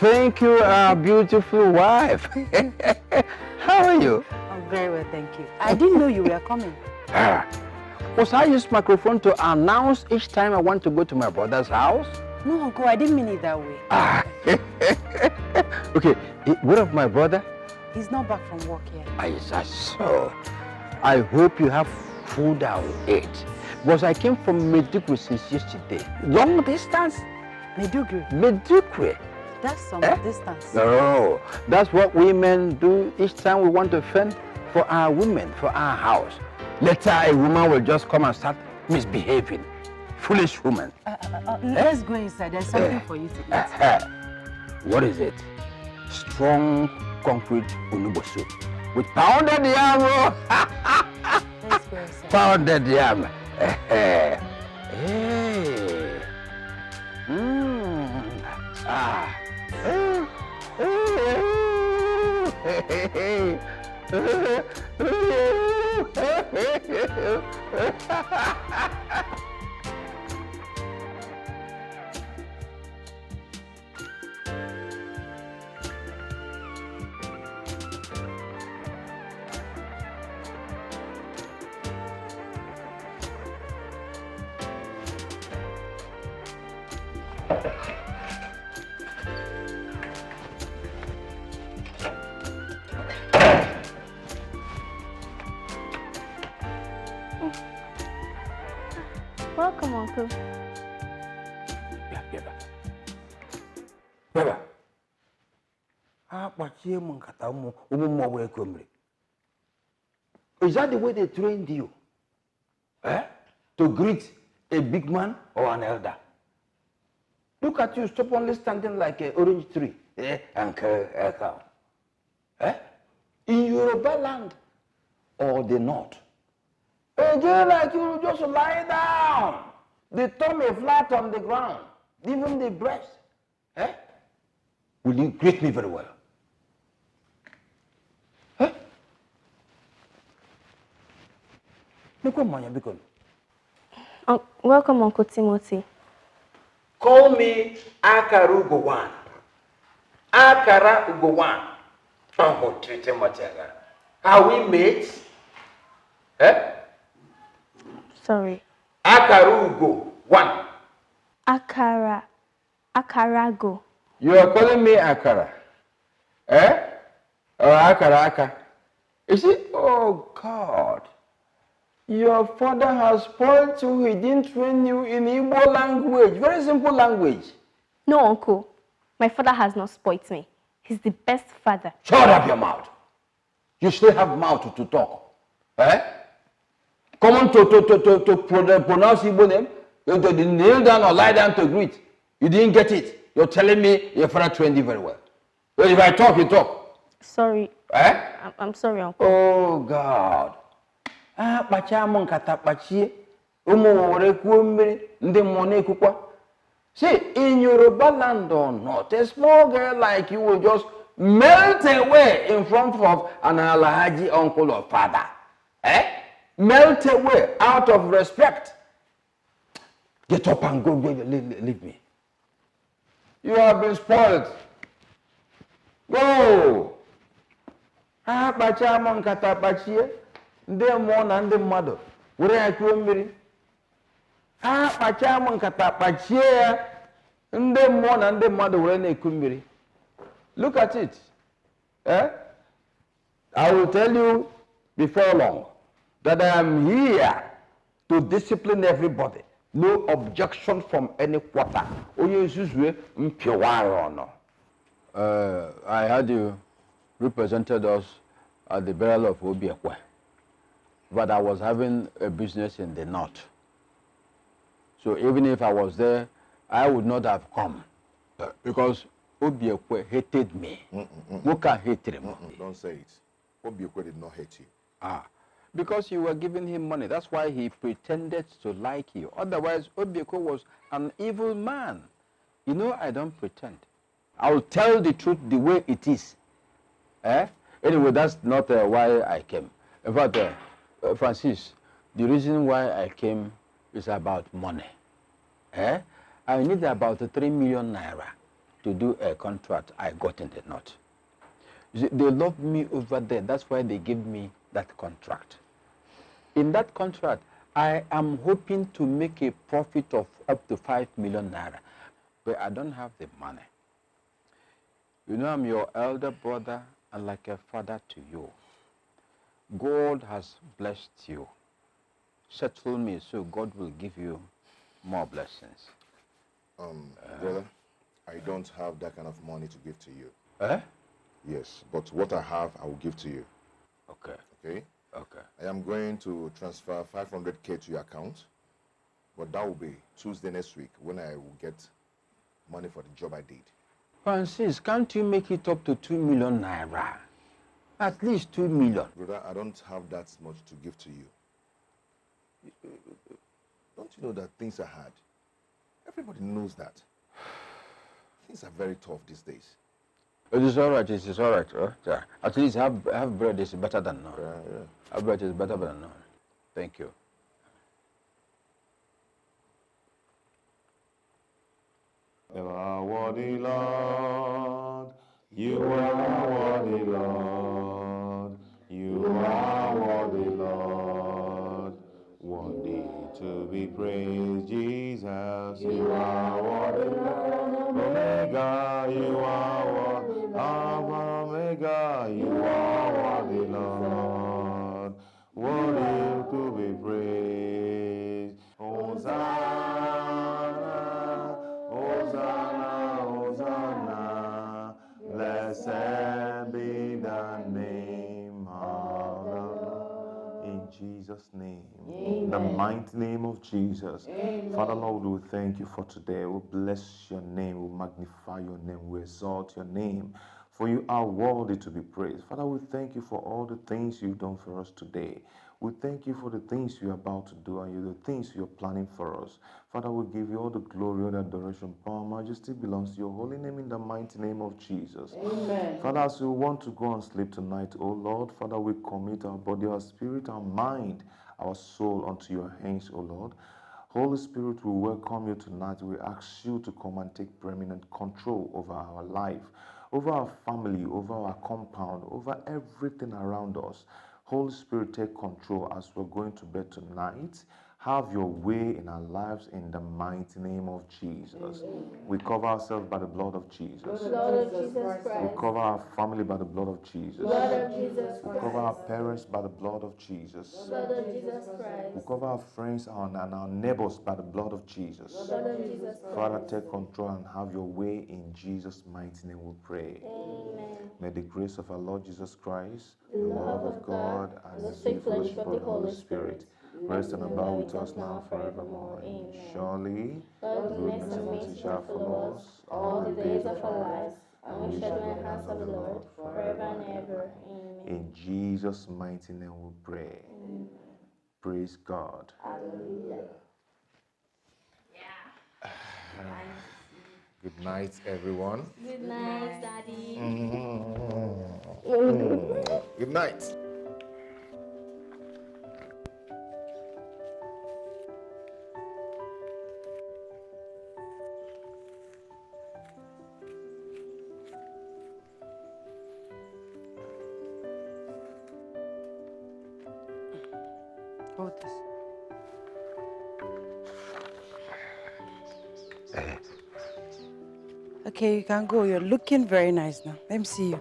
Thank you, our beautiful wife. How are you? I'm very well, thank you. I didn't know you were coming. Was I use microphone to announce each time I want to go to my brother's house? No, Uncle, I didn't mean it that way. Okay, what of my brother? He's not back from work yet. I saw. I hope you have food I will eat. Because I came from Medugri since yesterday. Long distance? Medugri? Medugri. That's some distance. No, that's what women do each time we want to fend for our women, for our house. Later, a woman will just come and start misbehaving. Foolish woman. Let's go inside. There's something for you to eat. What is it? Strong concrete unubo soup with pounded yam. Let's go inside. Pounded yam. Hey. Welcome, Uncle. Baba. Is that the way they trained you? To greet a big man or an elder? Look at you, stop only standing like an orange tree. Uncle. In Yoruba land or the north? A girl like you just lie down. The tummy flat on the ground. Even the breast. Will you greet me very well? Welcome, Uncle Timothy. Call me Akara Ugowan. Akara Ugowan. Oh, Timothy. Are we mates? Sorry. Akarugo, one. Akarago. You are calling me Akara? Or Akaraka? You see, oh God. Your father has spoiled you. He didn't train you in Igbo language. Very simple language. No, Uncle. My father has not spoilt me. He's the best father. Shut up your mouth. You still have mouth to talk. Come on to pronounce Igbo name. You to kneel down or lie down to greet. You didn't get it. You're telling me your father trained you very well. But if I talk, you talk. Sorry. I'm sorry, Uncle. Oh God. See, in Yoruba land or not, a small girl like you will just melt away in front of an Alhaji uncle or father. Melt away out of respect. Get up and go, leave me. You have been spoiled. Go. Ndị mmụọ na ndị mmadụ were ya kuo mmiri. Kpachaa m nkata kpachie ya. Ndị mmụọ na ndị mmadụ were na-eku mmiri. Look at it. I will tell you before long that I am here to discipline everybody. No objection from any quarter. I heard you represented us at the burial of Obiekwe, but I was having a business in the north. So even if I was there, I would not have come because Obiekwe hated me. Who can hate him? Don't say it. Obiekwe did not hate you. Because you were giving him money. That's why he pretended to like you. Otherwise, Obiekwe was an evil man. You know, I don't pretend. I will tell the truth the way it is. Anyway, that's not why I came. In fact, Francis, the reason why I came is about money. I need about 3 million naira. to do a contract, I got in the knot. You see, they love me over there. That's why they give me that contract. In that contract, I am hoping to make a profit of up to 5 million naira, but I don't have the money. You know, I'm your elder brother and like a father to you. God has blessed you. Settle me so God will give you more blessings. Brother, I don't have that kind of money to give to you. Eh? Yes, but what I have, I will give to you. Okay. Okay? Okay. I am going to transfer 500K to your account, but that will be Tuesday next week when I will get money for the job I did. Francis, can't you make it up to 2 million naira? At least 2 million. Brother, I don't have that much to give to you. Don't you know that things are hard? Everybody knows that. Things are very tough these days. It is all right, it is all right. Yeah. At least have bread is better than none. Yeah. Have bread is better than none. Thank you. You are worthy, Lord. You are worthy, Lord. You are worthy, Lord. Worthy to be praised, Jesus. You are worthy, Lord. Omega, you are worthy. Alpha, Omega, you are worthy, Lord. Worthy to be praised. Hosanna. Hosanna, Hosanna, blessed be the name of the Lord. In Jesus' name, in the mighty name of Jesus. Father Lord, we thank you for today. We bless your name, we magnify your name, we exalt your name. For you are worthy to be praised. Father, we thank you for all the things you've done for us today. We thank you for the things you're about to do and the things you're planning for us. Father, we give you all the glory, all the adoration, power, majesty belongs to your holy name in the mighty name of Jesus. Amen. Father, as we want to go and sleep tonight, oh Lord, Father, we commit our body, our spirit, our mind, our soul unto your hands, oh Lord. Holy Spirit, we welcome you tonight. We ask you to come and take preeminent control over our life, over our family, over our compound, over everything around us. Holy Spirit, take control as we're going to bed tonight. Have your way in our lives in the mighty name of Jesus. We cover ourselves by the blood of Jesus. Blood of Jesus Christ. We cover our family by the blood of Jesus. Blood of Jesus We Christ. cover our parents by the blood of Jesus. Blood of Jesus Christ. We cover our friends and our neighbors by the blood of Jesus. Blood of Jesus Christ. Father, take control and have your way in Jesus' mighty name we pray. Amen. May the grace of our Lord Jesus Christ, the love of God, and the sweet sweet fellowship of the Holy Spirit rest and abide with us now and forevermore. Amen. Surely, God's goodness and mercy shall follow us all the days of our lives, and we shall dwell in the house of the Lord forever and ever. Amen. in Jesus' mighty name we pray. Amen. Praise God. Hallelujah. Good night, everyone. Good night, Daddy. Good night. Hold this. Okay, you can go. You're looking very nice now. Let me see you.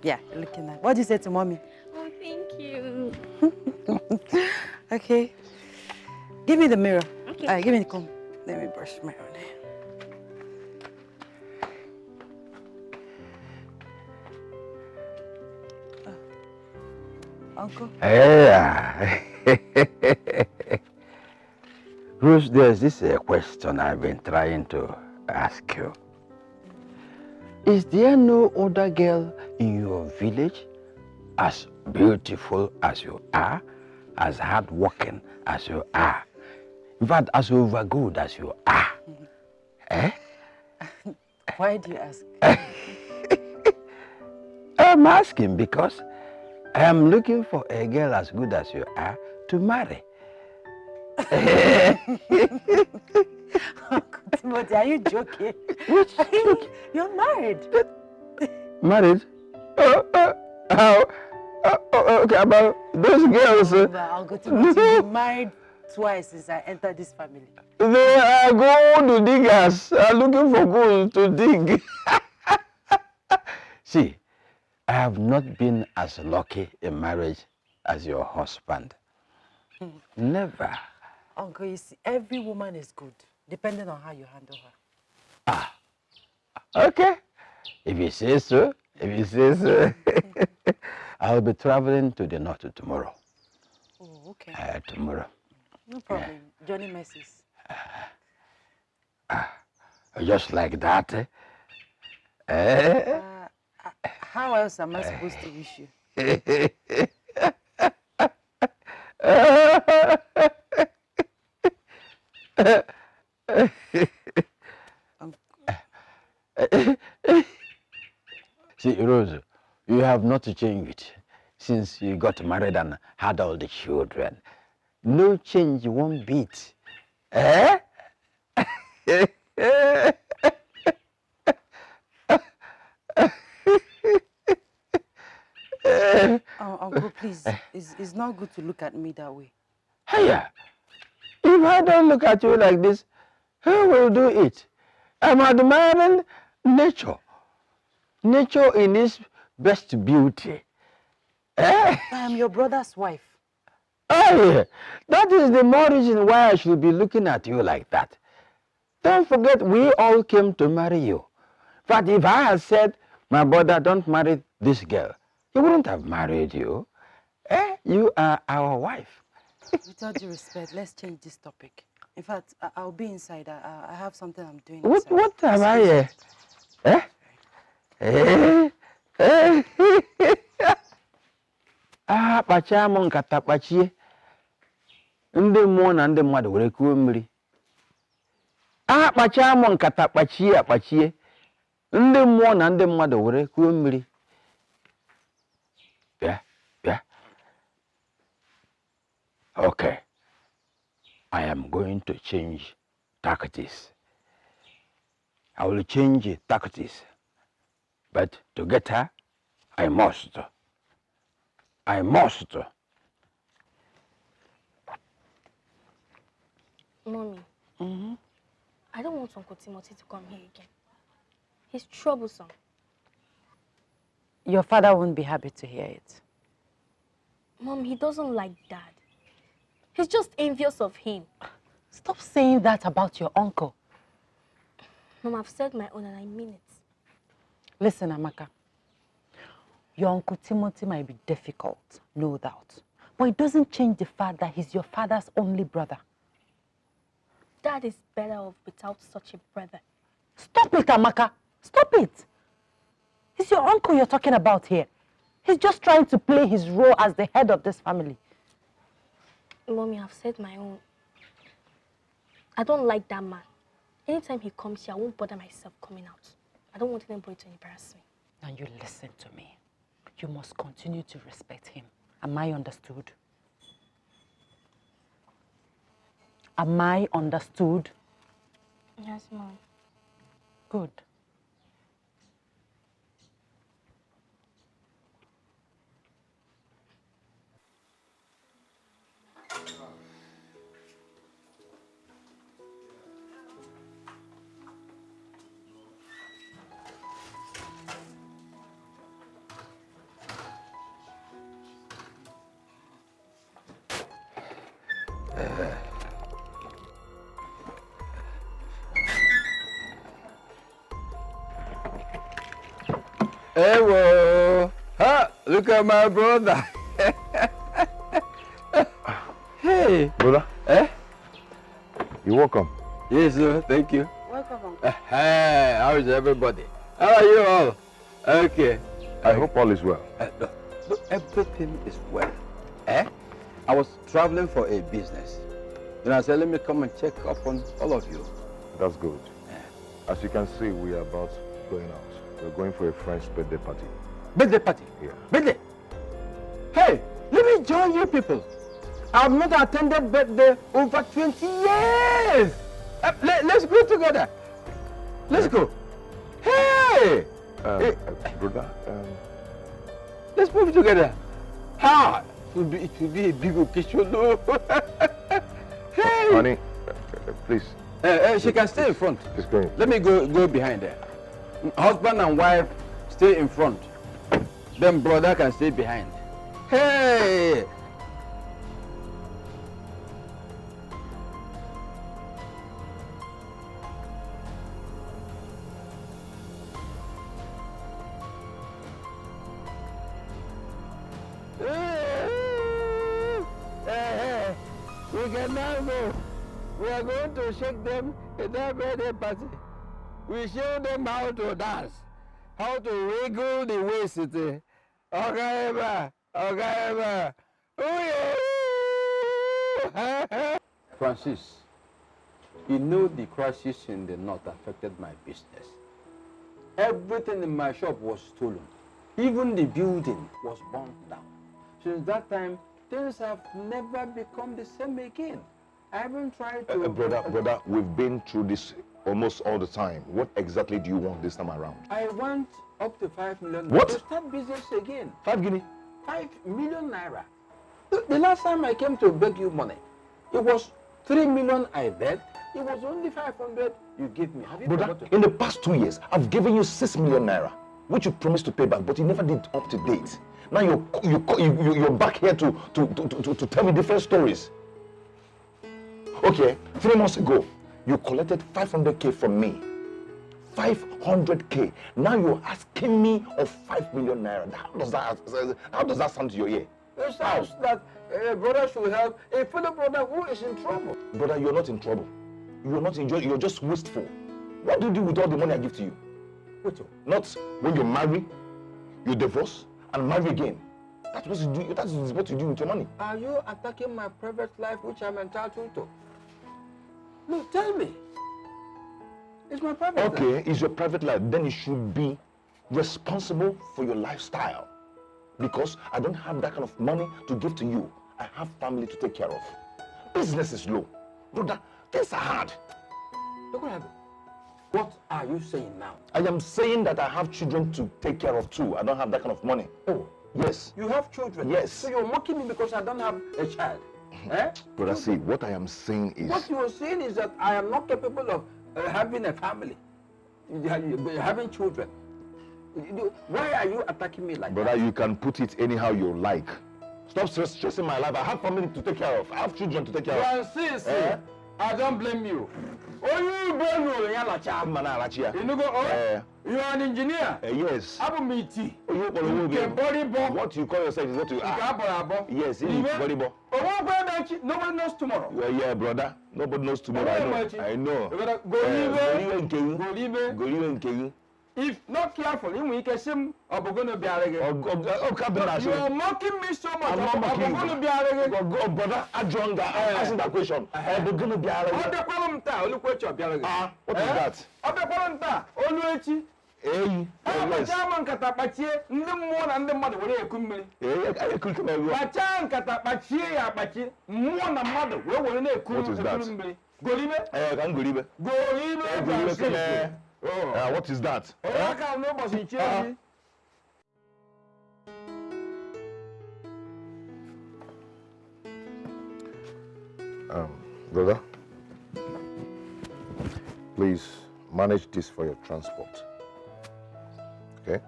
Yeah, you're looking nice. What did you say to mommy? Oh, thank you. Okay. Give me the mirror. Okay. Give me the comb. Let me brush my own hair. Uncle? Yeah. Bruce, there's this question I've been trying to ask you. Is there no other girl in your village as beautiful as you are, as hardworking as you are, in fact, as over good as you are? Eh? Why do you ask? I'm asking because I am looking for a girl as good as you are to marry. Uncle Timothy, Are you joking? Which joke? You're married. Married? How? Okay, about those girls. But Uncle Timothy, you've been married twice since I entered this family. They are gold diggers, are looking for gold to dig. See, I have not been as lucky in marriage as your husband. Never. Uncle, you see, every woman is good, depending on how you handle her. Okay. If you say so, I'll be traveling to the north tomorrow. Oh, okay. Tomorrow. No problem. Johnny messes. Just like that. How else am I supposed to wish you? See, Rose, you have not changed since you got married and had all the children. No change, one bit. Eh? Uncle, please, it's not good to look at me that way. Hey, if I don't look at you like this, who will do it? I'm admiring nature. Nature in its best beauty. Eh? I am your brother's wife. Oh, that is the more reason why I should be looking at you like that. Don't forget, we all came to marry you. But if I had said, my brother, don't marry this girl, he wouldn't have married you. Eh? You are our wife. With all due respect, let's change this topic. In fact, I'll be inside. I have something I'm doing inside. What am I? Kpacha m nkata kpachie. Ndị mmụọ na ndị mmadụ were kuo mmiri. Kpacha m nkata kpachie akpachie. Ndị mmụọ na ndị mmadụ were kuo mmiri. Yeah. Okay. I am going to change tactics. I will change tactics. But to get her, I must. Mommy, I don't want Uncle Timothy to come here again. He's troublesome. Your father won't be happy to hear it. Mom, he doesn't like Dad. He's just envious of him. Stop saying that about your uncle. Mom, I've said my own and I mean it. Listen, Amaka. Your Uncle Timothy might be difficult, no doubt. But it doesn't change the fact that he's your father's only brother. Dad is better off without such a brother. Stop it, Amaka. Stop it. It's your uncle you're talking about here. He's just trying to play his role as the head of this family. Mommy, I've said my own. I don't like that man. Anytime he comes here, I won't bother myself coming out. I don't want anybody to embarrass me. Now you listen to me. You must continue to respect him. Am I understood? Am I understood? Yes, Mom. Good. Hey, whoa. Look at my brother. Hey. Brother? You're welcome. Yes, sir. Thank you. Welcome, Uncle. Hey, how is everybody? How are you all? Okay. I hope all is well. No, everything is well. I was traveling for a business. And I said, let me come and check up on all of you. That's good. As you can see, we are about going out. We're going for a friend's birthday party. Birthday party? Yeah. Birthday? Hey, let me join you people. I've not attended birthday over 20 years. Let's go together. Let's go. Hey! Hey. Brother, Let's move together. Ha! It will be a big occasion. No. Hey! honey, please. She can stay in front. Just go in. Let me go behind there. Husband and wife stay in front. Then brother can stay behind. Hey! We can now go. We are going to shake them in that birthday party. We show them how to dance, how to wiggle the waist. Okay, okay. Francis, you know the crisis in the north affected my business. Everything in my shop was stolen. Even the building was burnt down. Since that time, things have never become the same again. I haven't tried to... Brother, we've been through this almost all the time. What exactly do you want this time around? I want up to 5 million What? to start business again. 5 guinea? 5 million naira. The last time I came to beg you money, it was 3 million I begged. It was only 500 you gave me. Have you Brother, forgotten? in the past 2 years, I've given you 6 million naira, which you promised to pay back, but you never did up to date. Now you're back here to tell me different stories. Okay, 3 months ago, you collected 500k from me. 500k. Now you're asking me of 5 million naira. How does that sound to your ear? It sounds that a brother should help a fellow brother who is in trouble. Brother, you're not in trouble. You're not enjoying. You're just wasteful. What do you do with all the money I give to you? Wait, Not when you marry, you divorce, and marry again. That's what you do. That is what you do with your money. are you attacking my private life which I'm entitled to? No, tell me. It's my private life. Okay, it's your private life. Then you should be responsible for your lifestyle. Because I don't have that kind of money to give to you. I have family to take care of. Business is low. Brother, things are hard. Look what happened. What are you saying now? I am saying that I have children to take care of too. I don't have that kind of money. Oh, Yes. you have children? Yes. So you're mocking me because I don't have a child? Eh? Brother, see, what I am saying is... What you are saying is that I am not capable of having a family, having children. Why are you attacking me like Brother, that? you can put it anyhow you like. Stop stressing my life. I have family to take care of. I have children to take care of. Francis, I don't blame you. Oh, you blame me, you go, you are an engineer. Yes. I'm a meaty. What you call yourself is what you are. Yes, it is body bo. Nobody knows tomorrow. Yeah, brother. Nobody knows tomorrow. I know. If not careful, you can see I'm going to be a You are mocking me so much. I'm not mocking you. I'm going to be a brother, I'm asking that question. I'm going to be what is that? Hey, yes. What is that? Brother, please manage this for your transport. Okay?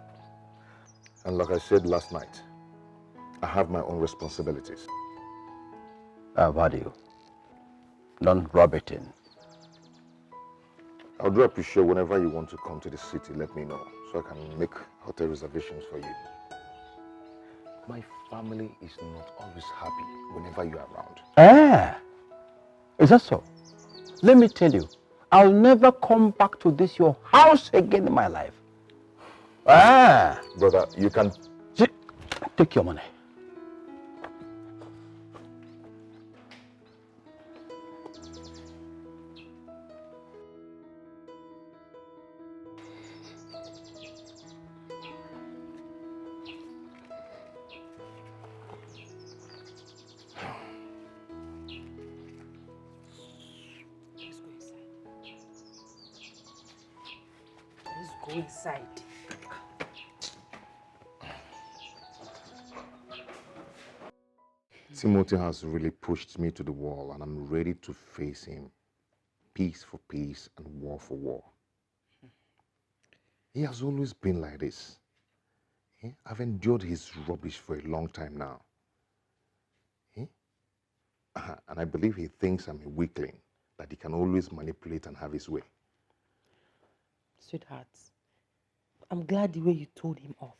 And like I said last night, I have my own responsibilities. Value. Don't rub it in. I would appreciate whenever you want to come to the city, let me know so I can make hotel reservations for you. My family is not always happy whenever you are around. Is that so? Let me tell you, I'll never come back to this your house again in my life. Brother, you can... Take your money. go inside. Timothy has really pushed me to the wall, and I'm ready to face him. Peace for peace and war for war. He has always been like this. I've endured his rubbish for a long time now. And I believe he thinks I'm a weakling, that he can always manipulate and have his way. Sweetheart, I'm glad the way you told him off.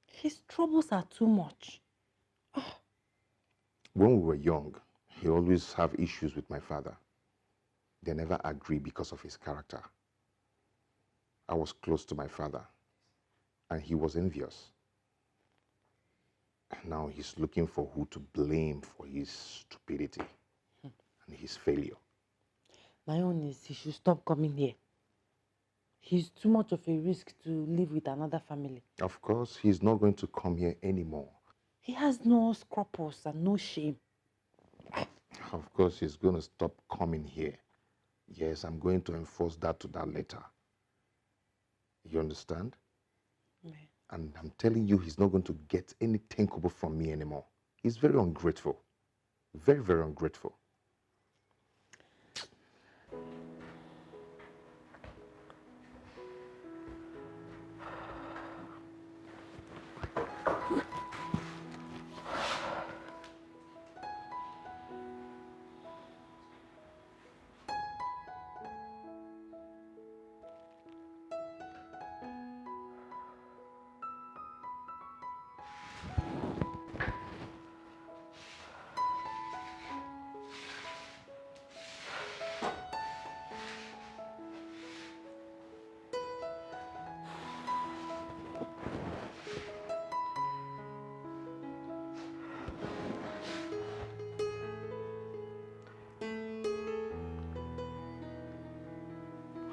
His troubles are too much. When we were young, he always have issues with my father. They never agree because of his character. I was close to my father, and he was envious. Now he's looking for who to blame for his stupidity and his failure. My own is he should stop coming here. He's too much of a risk to live with another family. Of course, he's not going to come here anymore. He has no scruples and no shame. Of course, he's going to stop coming here. Yes, I'm going to enforce that to that letter. You understand? Yeah. And I'm telling you, he's not going to get any takeover from me anymore. He's very ungrateful. Very, very ungrateful.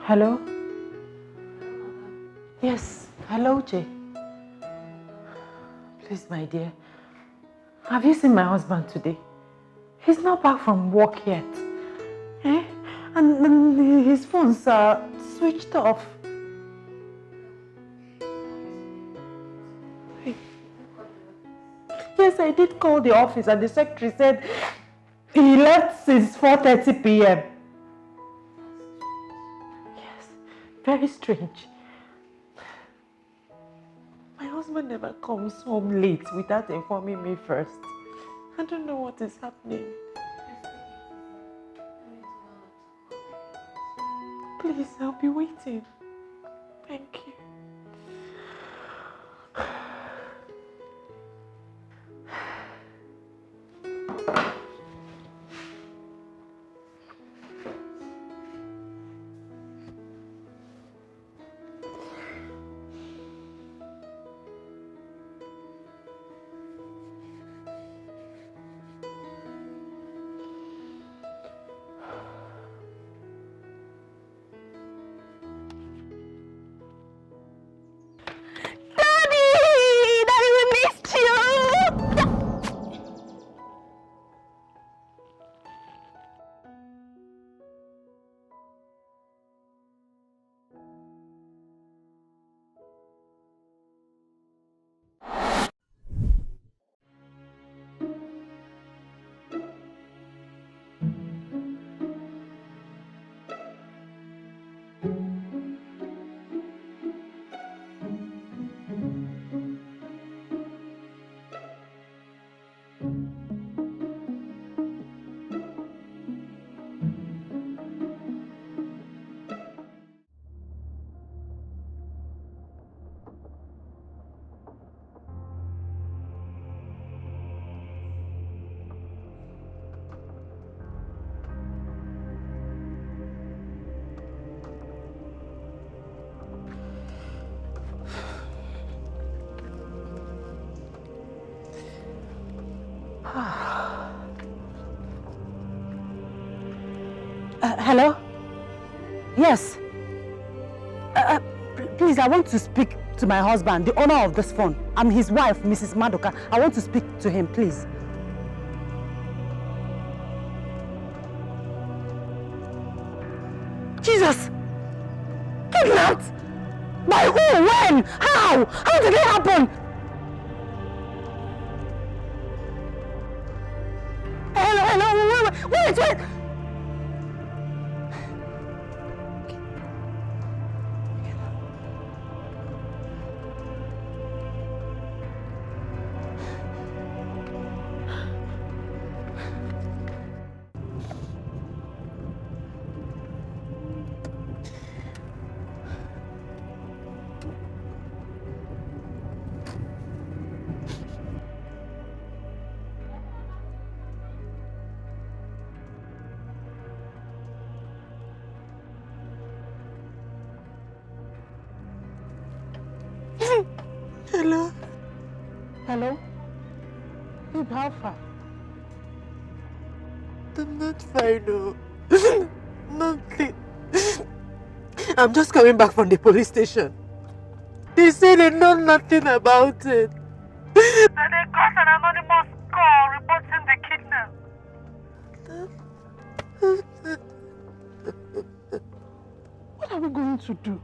Hello? Yes, hello, Jay. Please, my dear, have you seen my husband today? He's not back from work yet. And his phones are switched off. Yes, I did call the office and the secretary said he left since 4:30 p.m. Very strange. My husband never comes home late without informing me first. I don't know what is happening. Please, I'll be waiting. Thank you. Hello? Yes. Please, I want to speak to my husband, the owner of this phone. I'm his wife, Mrs. Madoka. I want to speak to him, please. Jesus! Kidnapped! By who? When? How? How did it happen? Hello, wait. Hello? Babe, how far? I'm not fine, no. Nothing. I'm just coming back from the police station. They say they know nothing about it. And they got an anonymous call reporting the kidnap. What are we going to do?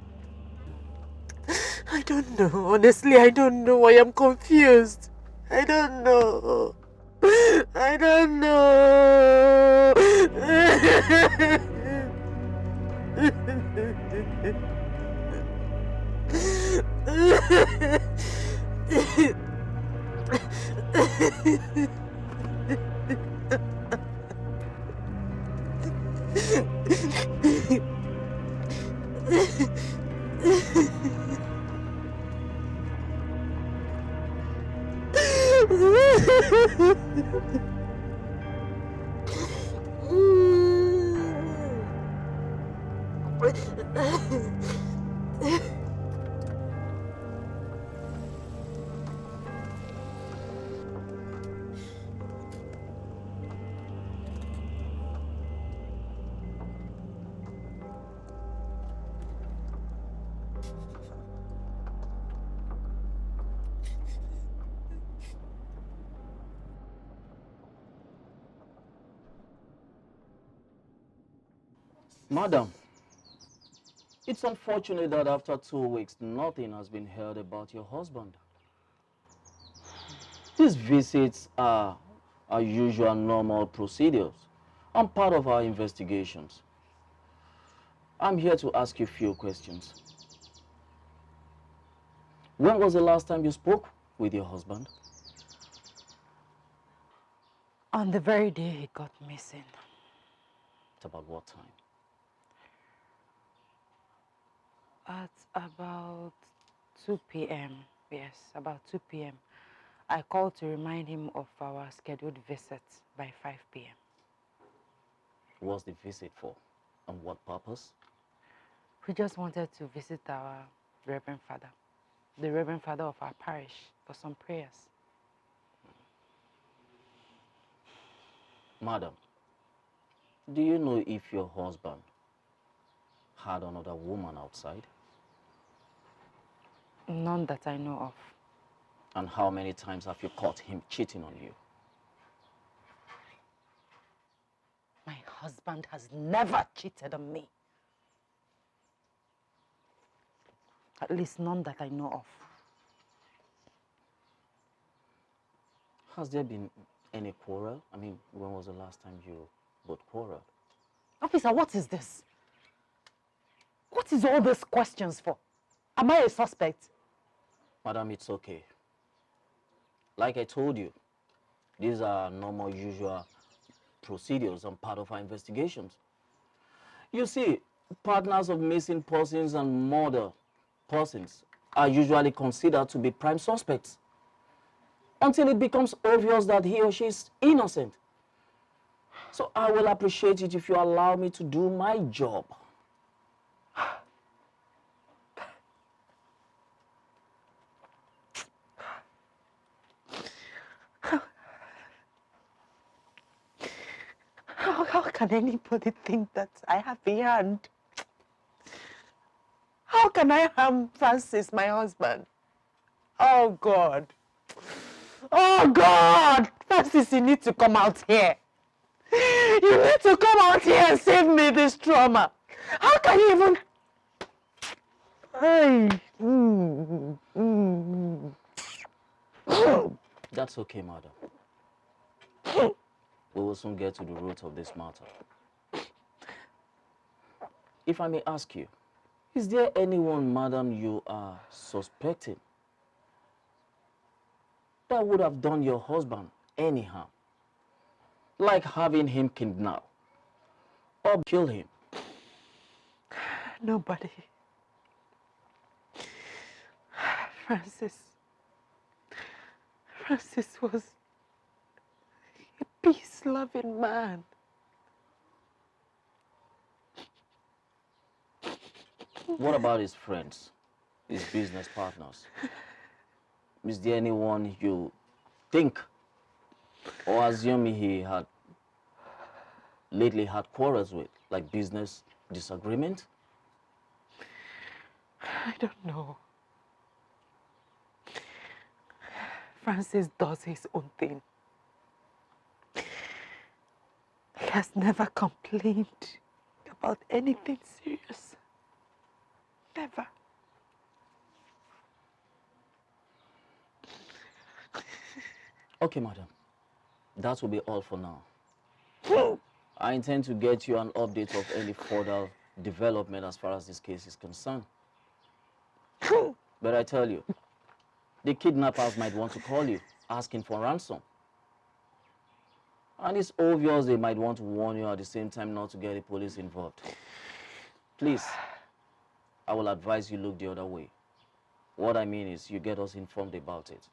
I don't know. Honestly, I don't know. I am confused. I don't know. I don't know. Madam, it's unfortunate that after 2 weeks, nothing has been heard about your husband. These visits are our usual normal procedures and part of our investigations. I'm here to ask you a few questions. When was the last time you spoke with your husband? On the very day he got missing. It's about what time? At about 2 p.m. Yes, about 2 p.m. I called to remind him of our scheduled visit by 5 p.m. What's the visit for? And what purpose? We just wanted to visit our Reverend Father, the Reverend Father of our parish, for some prayers. Madam, do you know if your husband had another woman outside? None that I know of. And how many times have you caught him cheating on you? My husband has never cheated on me. At least none that I know of. Has there been any quarrel? I mean, when was the last time you both quarreled? Officer, what is this? What is all these questions for? Am I a suspect? Madam, it's okay. Like I told you, these are normal, usual procedures and part of our investigations. You see, partners of missing persons and murder persons are usually considered to be prime suspects until it becomes obvious that he or she is innocent. So I will appreciate it if you allow me to do my job. How can anybody think that I have a hand? How can I harm Francis, my husband? Oh, God. Oh, God! Francis, you need to come out here. You need to come out here and save me this trauma. How can you even... That's okay, madam. We will soon get to the root of this matter. If I may ask you, is there anyone, madam, you are suspecting that would have done your husband any harm? Like having him kidnapped or kill him? Nobody. Francis was a peace-loving man. What about his friends, his business partners? Is there anyone you think or assume he had lately had quarrels with, like business disagreement? I don't know. Francis does his own thing. He has never complained about anything serious. Never. Okay, madam. That will be all for now. I intend to get you an update of any further development as far as this case is concerned. But I tell you, the kidnappers might want to call you, asking for ransom. And it's obvious they might want to warn you at the same time not to get the police involved. Please, I will advise you look the other way. What I mean is you get us informed about it.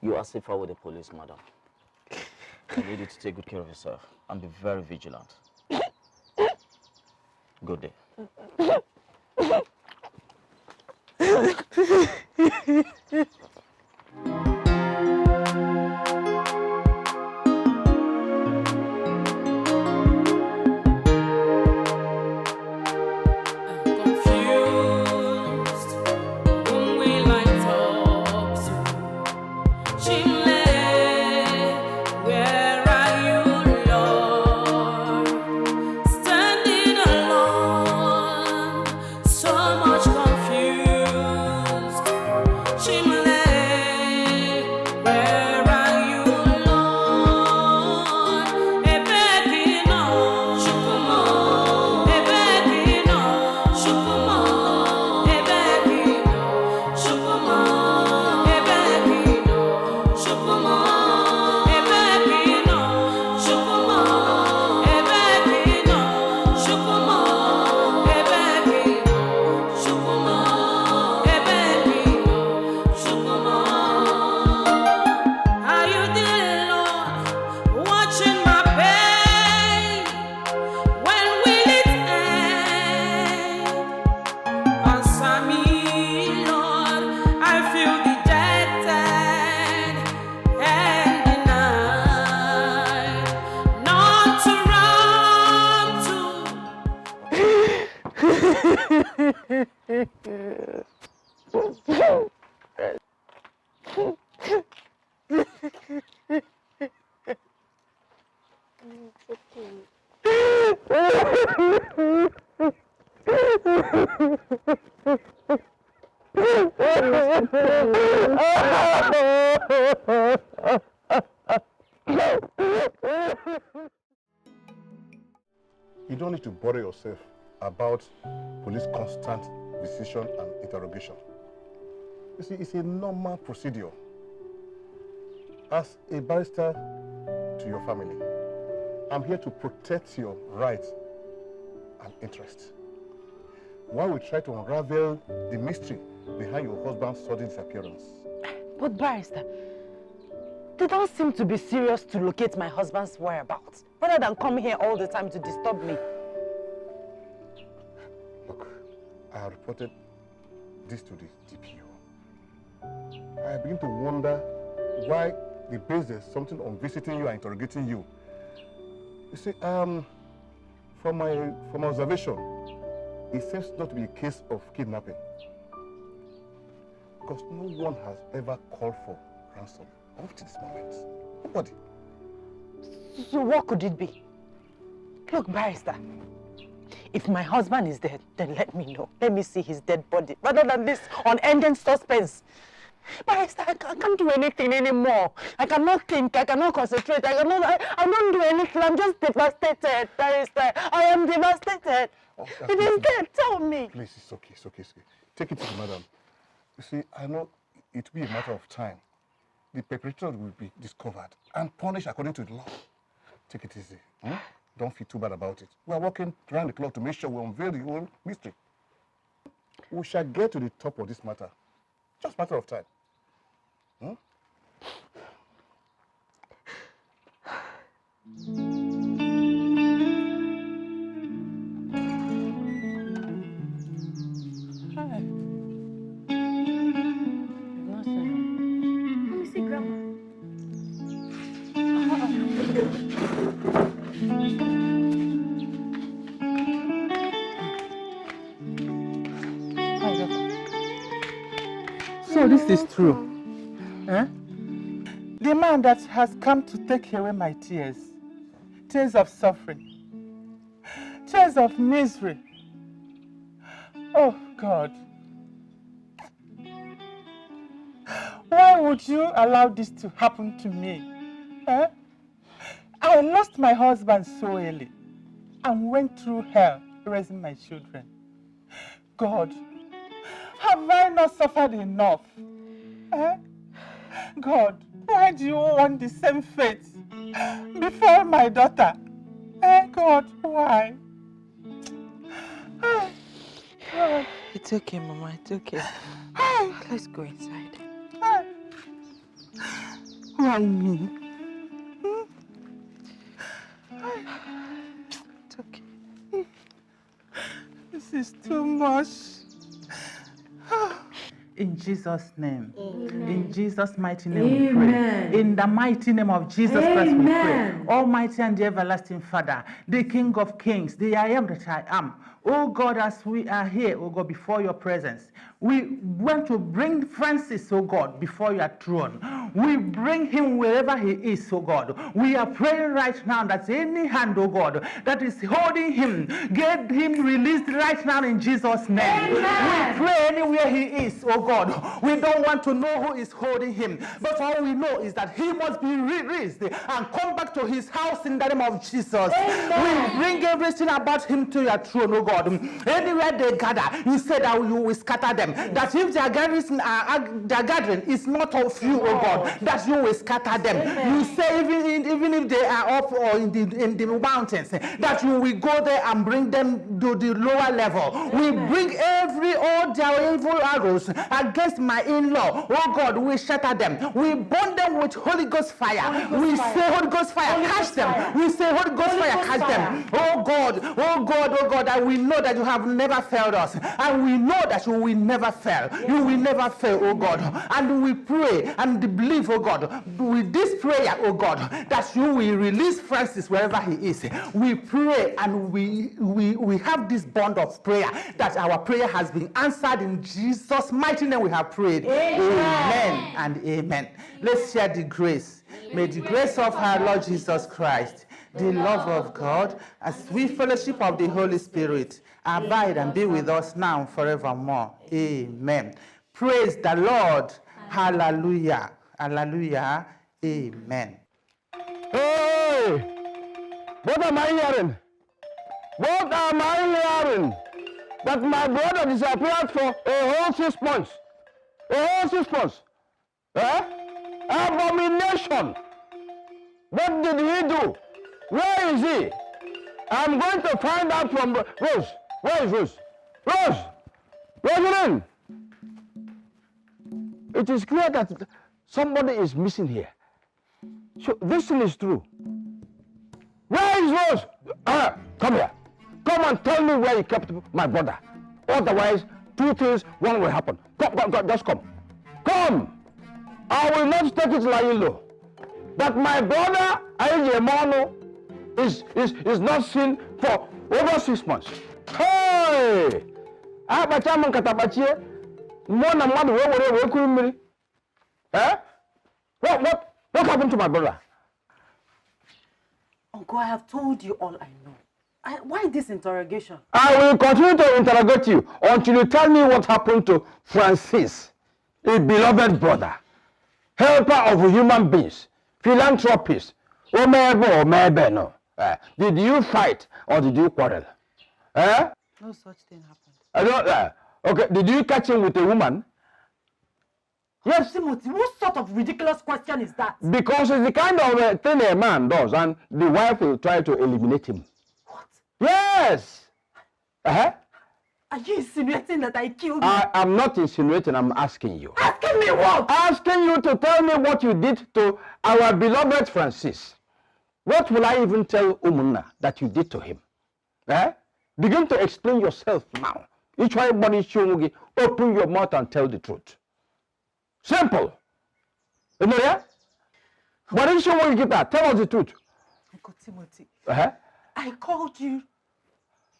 You are safer with the police, madam. I need you to take good care of yourself and be very vigilant. Good day. You don't need to bother yourself about police constant decision and interrogation. You see, it's a normal procedure. As a barrister to your family, I'm here to protect your rights and interests, while we try to unravel the mystery behind your husband's sudden disappearance. But barrister, they don't seem to be serious to locate my husband's whereabouts, rather than come here all the time to disturb me. Look, I have reported this to the DPO. I begin to wonder why the business, something on visiting you and interrogating you. You see, from my observation, it seems not to be a case of kidnapping, because no one has ever called for ransom up to this moment. Nobody. So what could it be? Look, barrister, if my husband is dead, then let me know. Let me see his dead body, rather than this unending suspense. Barrister, I can't do anything anymore. I cannot think, I cannot concentrate, I don't do anything. I'm just devastated, barrister. I am devastated. Oh, it is dead, tell me. Please, it's okay. Take it to the madam. You see, I know it will be a matter of time. The perpetrator will be discovered and punished according to the law. Take it easy. Don't feel too bad about it. We are working around the clock to make sure we unveil the whole mystery. We shall get to the top of this matter. Just a matter of time. So this is true. The man that has come to take away my tears, tears of suffering, tears of misery. Oh God. Why would you allow this to happen to me? I lost my husband so early and went through hell raising my children. God, have I not suffered enough? God, why do you want the same fate before my daughter? God, why? God. It's okay, Mama, it's okay. Let's go inside. Why me? It's okay. This is too much. In Jesus' name. Amen. In Jesus' mighty name we pray. In the mighty name of Jesus Christ we pray. Almighty and the everlasting Father, the King of Kings, the I am that I am. Oh God, as we are here, oh God, before your presence, we want to bring Francis, oh God, before your throne. We bring him wherever he is, oh God. We are praying right now that any hand, oh God, that is holding him, get him released right now in Jesus' name. Amen. We pray anywhere he is, oh God. We don't want to know who is holding him, but all we know is that he must be released and come back to his house in the name of Jesus. Amen. We bring everything about him to your throne, oh God. Anywhere they gather, you said that you will scatter them. Yes. That if their gathering is not of you, oh God, that you will scatter them. Amen. You say even if they are up or in the mountains, that you will go there and bring them to the lower level. Amen. We bring all their evil arrows against my in-law. Oh God, we shatter them. We burn them with Holy Ghost fire. We say Holy Ghost fire, catch them. We say Holy Ghost fire, catch them. Oh God, oh God, oh God, that we know that you have never failed us. And we know that you will never fail. Yes. You will never fail, oh God. And we pray and believe, oh God, with this prayer, oh God, that you will release Francis wherever he is. We pray and we have this bond of prayer, that our prayer has been answered in Jesus' mighty name we have prayed. Amen, amen and amen. Let's share the grace. May the grace of our Lord Jesus Christ, the love of God, and sweet fellowship of the Holy Spirit abide and be with us now and forevermore. Amen. Praise the Lord. Hallelujah. Hallelujah. Amen. Hey! What am I hearing? What am I hearing? That my brother disappeared for a whole 6 months. A whole 6 months. Abomination. What did he do? Where is he? I'm going to find out from Rose. Where is Rose? Rose! Rosalind! It is clear that somebody is missing here. So this thing is true. Where is Rose? Come here. Come and tell me where you kept my brother. Otherwise, two things, one will happen. Come, just come. Come! I will not take it lying low. That my brother, Ayemono, is not seen for over 6 months. Hey! Abachaman katabachie, mwana mwadu we kurimiri. What happened to my brother? Uncle, I have told you all I know. Why this interrogation? I will continue to interrogate you until you tell me what happened to Francis, a beloved brother, helper of human beings, philanthropist. Did you fight or did you quarrel? Eh? No such thing happened. I don't. Okay. Did you catch him with a woman? Yes. Timothy, what sort of ridiculous question is that? Because it's the kind of thing a man does, and the wife will try to eliminate him. What? Yes. Are you insinuating that I killed him? I'm not insinuating, I'm asking you. Asking me what? Asking you to tell me what you did to our beloved Francis. What will I even tell Umunna that you did to him? Eh? Begin to explain yourself now. Each one show open your mouth and tell the truth. Simple. You know that? What is your get that? Tell us the truth. Uncle Timothy, Uh-huh. I called you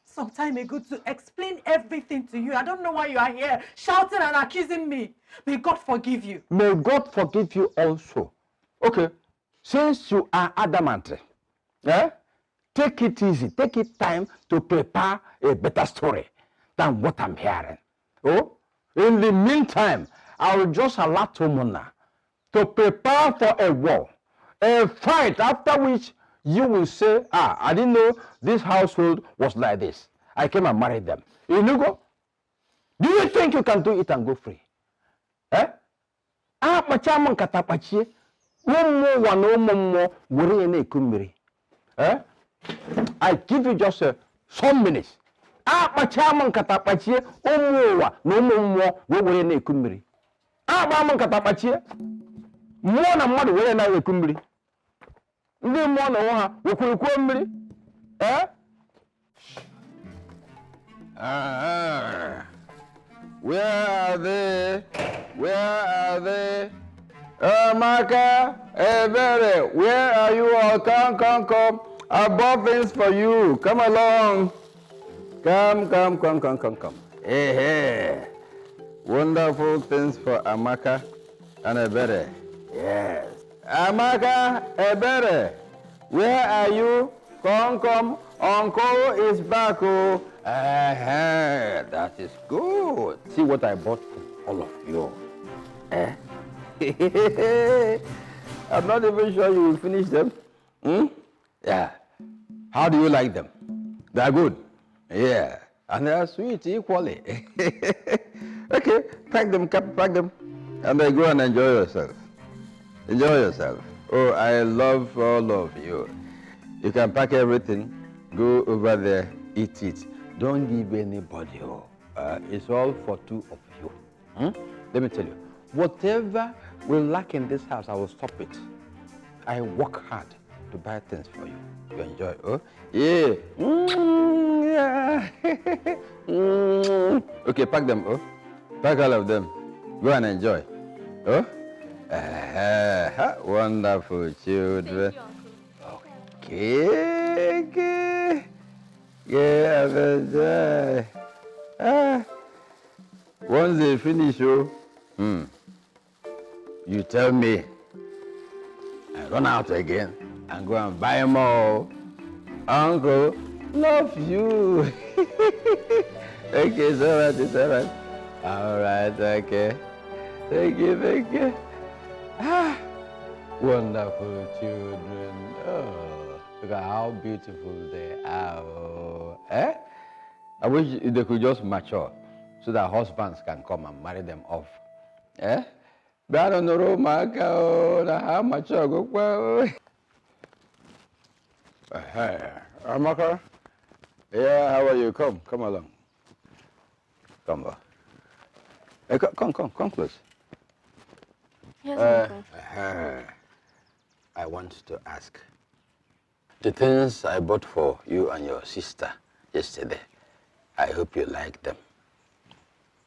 some time ago to explain everything to you. I don't know why you are here shouting and accusing me. May God forgive you. May God forgive you also. Okay. Since you are adamant, take it easy. Take it time to prepare a better story than what I'm hearing. Oh, in the meantime, I will just allow Tomona to prepare for a war, a fight after which you will say, I didn't know this household was like this. I came and married them. Illegal? Do you think you can do it and go free? Eh? I give you just some minutes. Where are they? Where are they? Amaka, Ebere, where are you all? Come. I bought things for you. Come along. Come. Hey. Wonderful things for Amaka and Ebere. Yes. Amaka, Ebere, where are you? Come. Uncle is back. Oh. That is good. See what I bought for all of you. Eh? I'm not even sure you will finish them. Yeah. How do you like them? They're good. Yeah. And they are sweet equally. Okay, pack them, and then go and enjoy yourself. Enjoy yourself. Oh, I love all of you. You can pack everything, go over there, eat it. Don't give anybody. It's all for two of you. Let me tell you, whatever will lack in this house, I will stop it. I work hard to buy things for you. You enjoy. Oh, yeah. Yeah. Okay, pack them. Oh, pack all of them. Go and enjoy. Oh, wonderful children. Okay. Yeah, once they finish, you tell me. I run out again and go and buy more. Uncle, love you. Okay, it's all right. All right, okay. Thank you. Wonderful children. Oh, look at how beautiful they are. Oh. I wish they could just mature so that husbands can come and marry them off. But I don't know, how mature go. Amaka? Yeah, how are you? Come along. Come on. Hey, come close. Yes, Uncle. I want to ask. The things I bought for you and your sister yesterday, I hope you like them.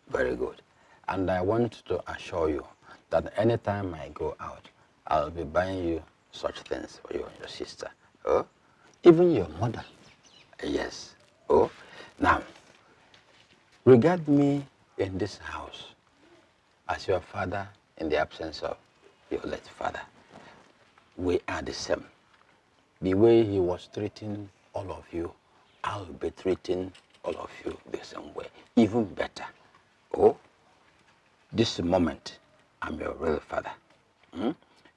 Very good. And I want to assure you that anytime I go out, I'll be buying you such things for you and your sister. Oh, even your mother. Yes. Oh, now, regard me in this house as your father in the absence of your late father. We are the same. The way he was treating all of you I'll be treating all of you the same way, even better. Oh, this moment, I'm your real father.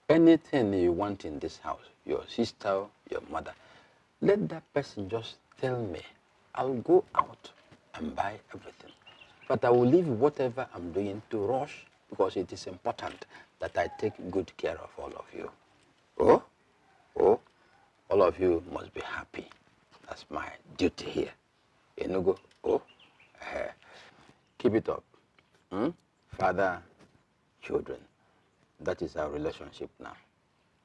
Anything you want in this house, your sister, your mother, let that person just tell me. I'll go out and buy everything. But I will leave whatever I'm doing to rush because it is important that I take good care of all of you. Oh, all of you must be happy. That's my duty here. You know, go, keep it up. Father, children. That is our relationship now.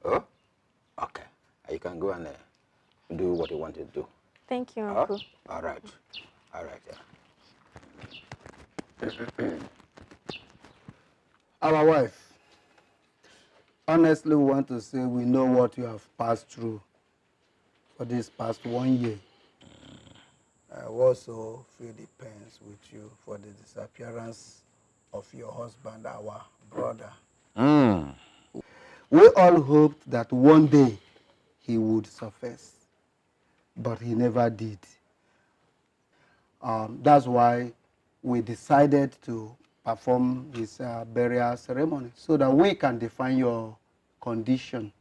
Oh, okay. You can go and do what you want to do. Thank you, Uncle. All right. All right. Our wife, honestly, we want to say we know what you have passed through for this past 1 year. I also feel the pains with you for the disappearance of your husband, our brother. We all hoped that one day he would surface, but he never did. That's why we decided to perform this burial ceremony so that we can define your condition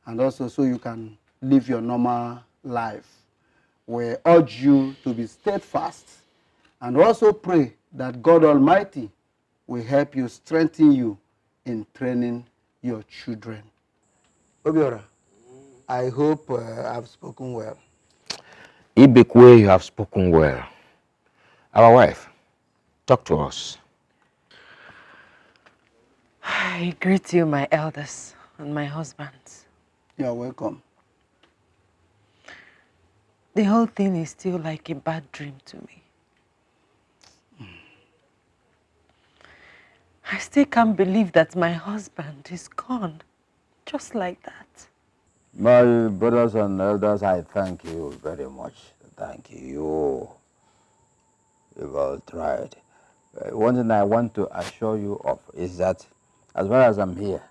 and also so you can live your normal life. We urge you to be steadfast and also pray that God Almighty will help you, strengthen you in training your children. Obiora, I hope I've spoken well. Ibekwe, you have spoken well. Our wife, talk to us. I greet you, my elders and my husbands. You're welcome. The whole thing is still like a bad dream to me. I still can't believe that my husband is gone, just like that. My brothers and elders, I thank you very much. Thank you. You've all tried. One thing I want to assure you of is that as well as I'm here,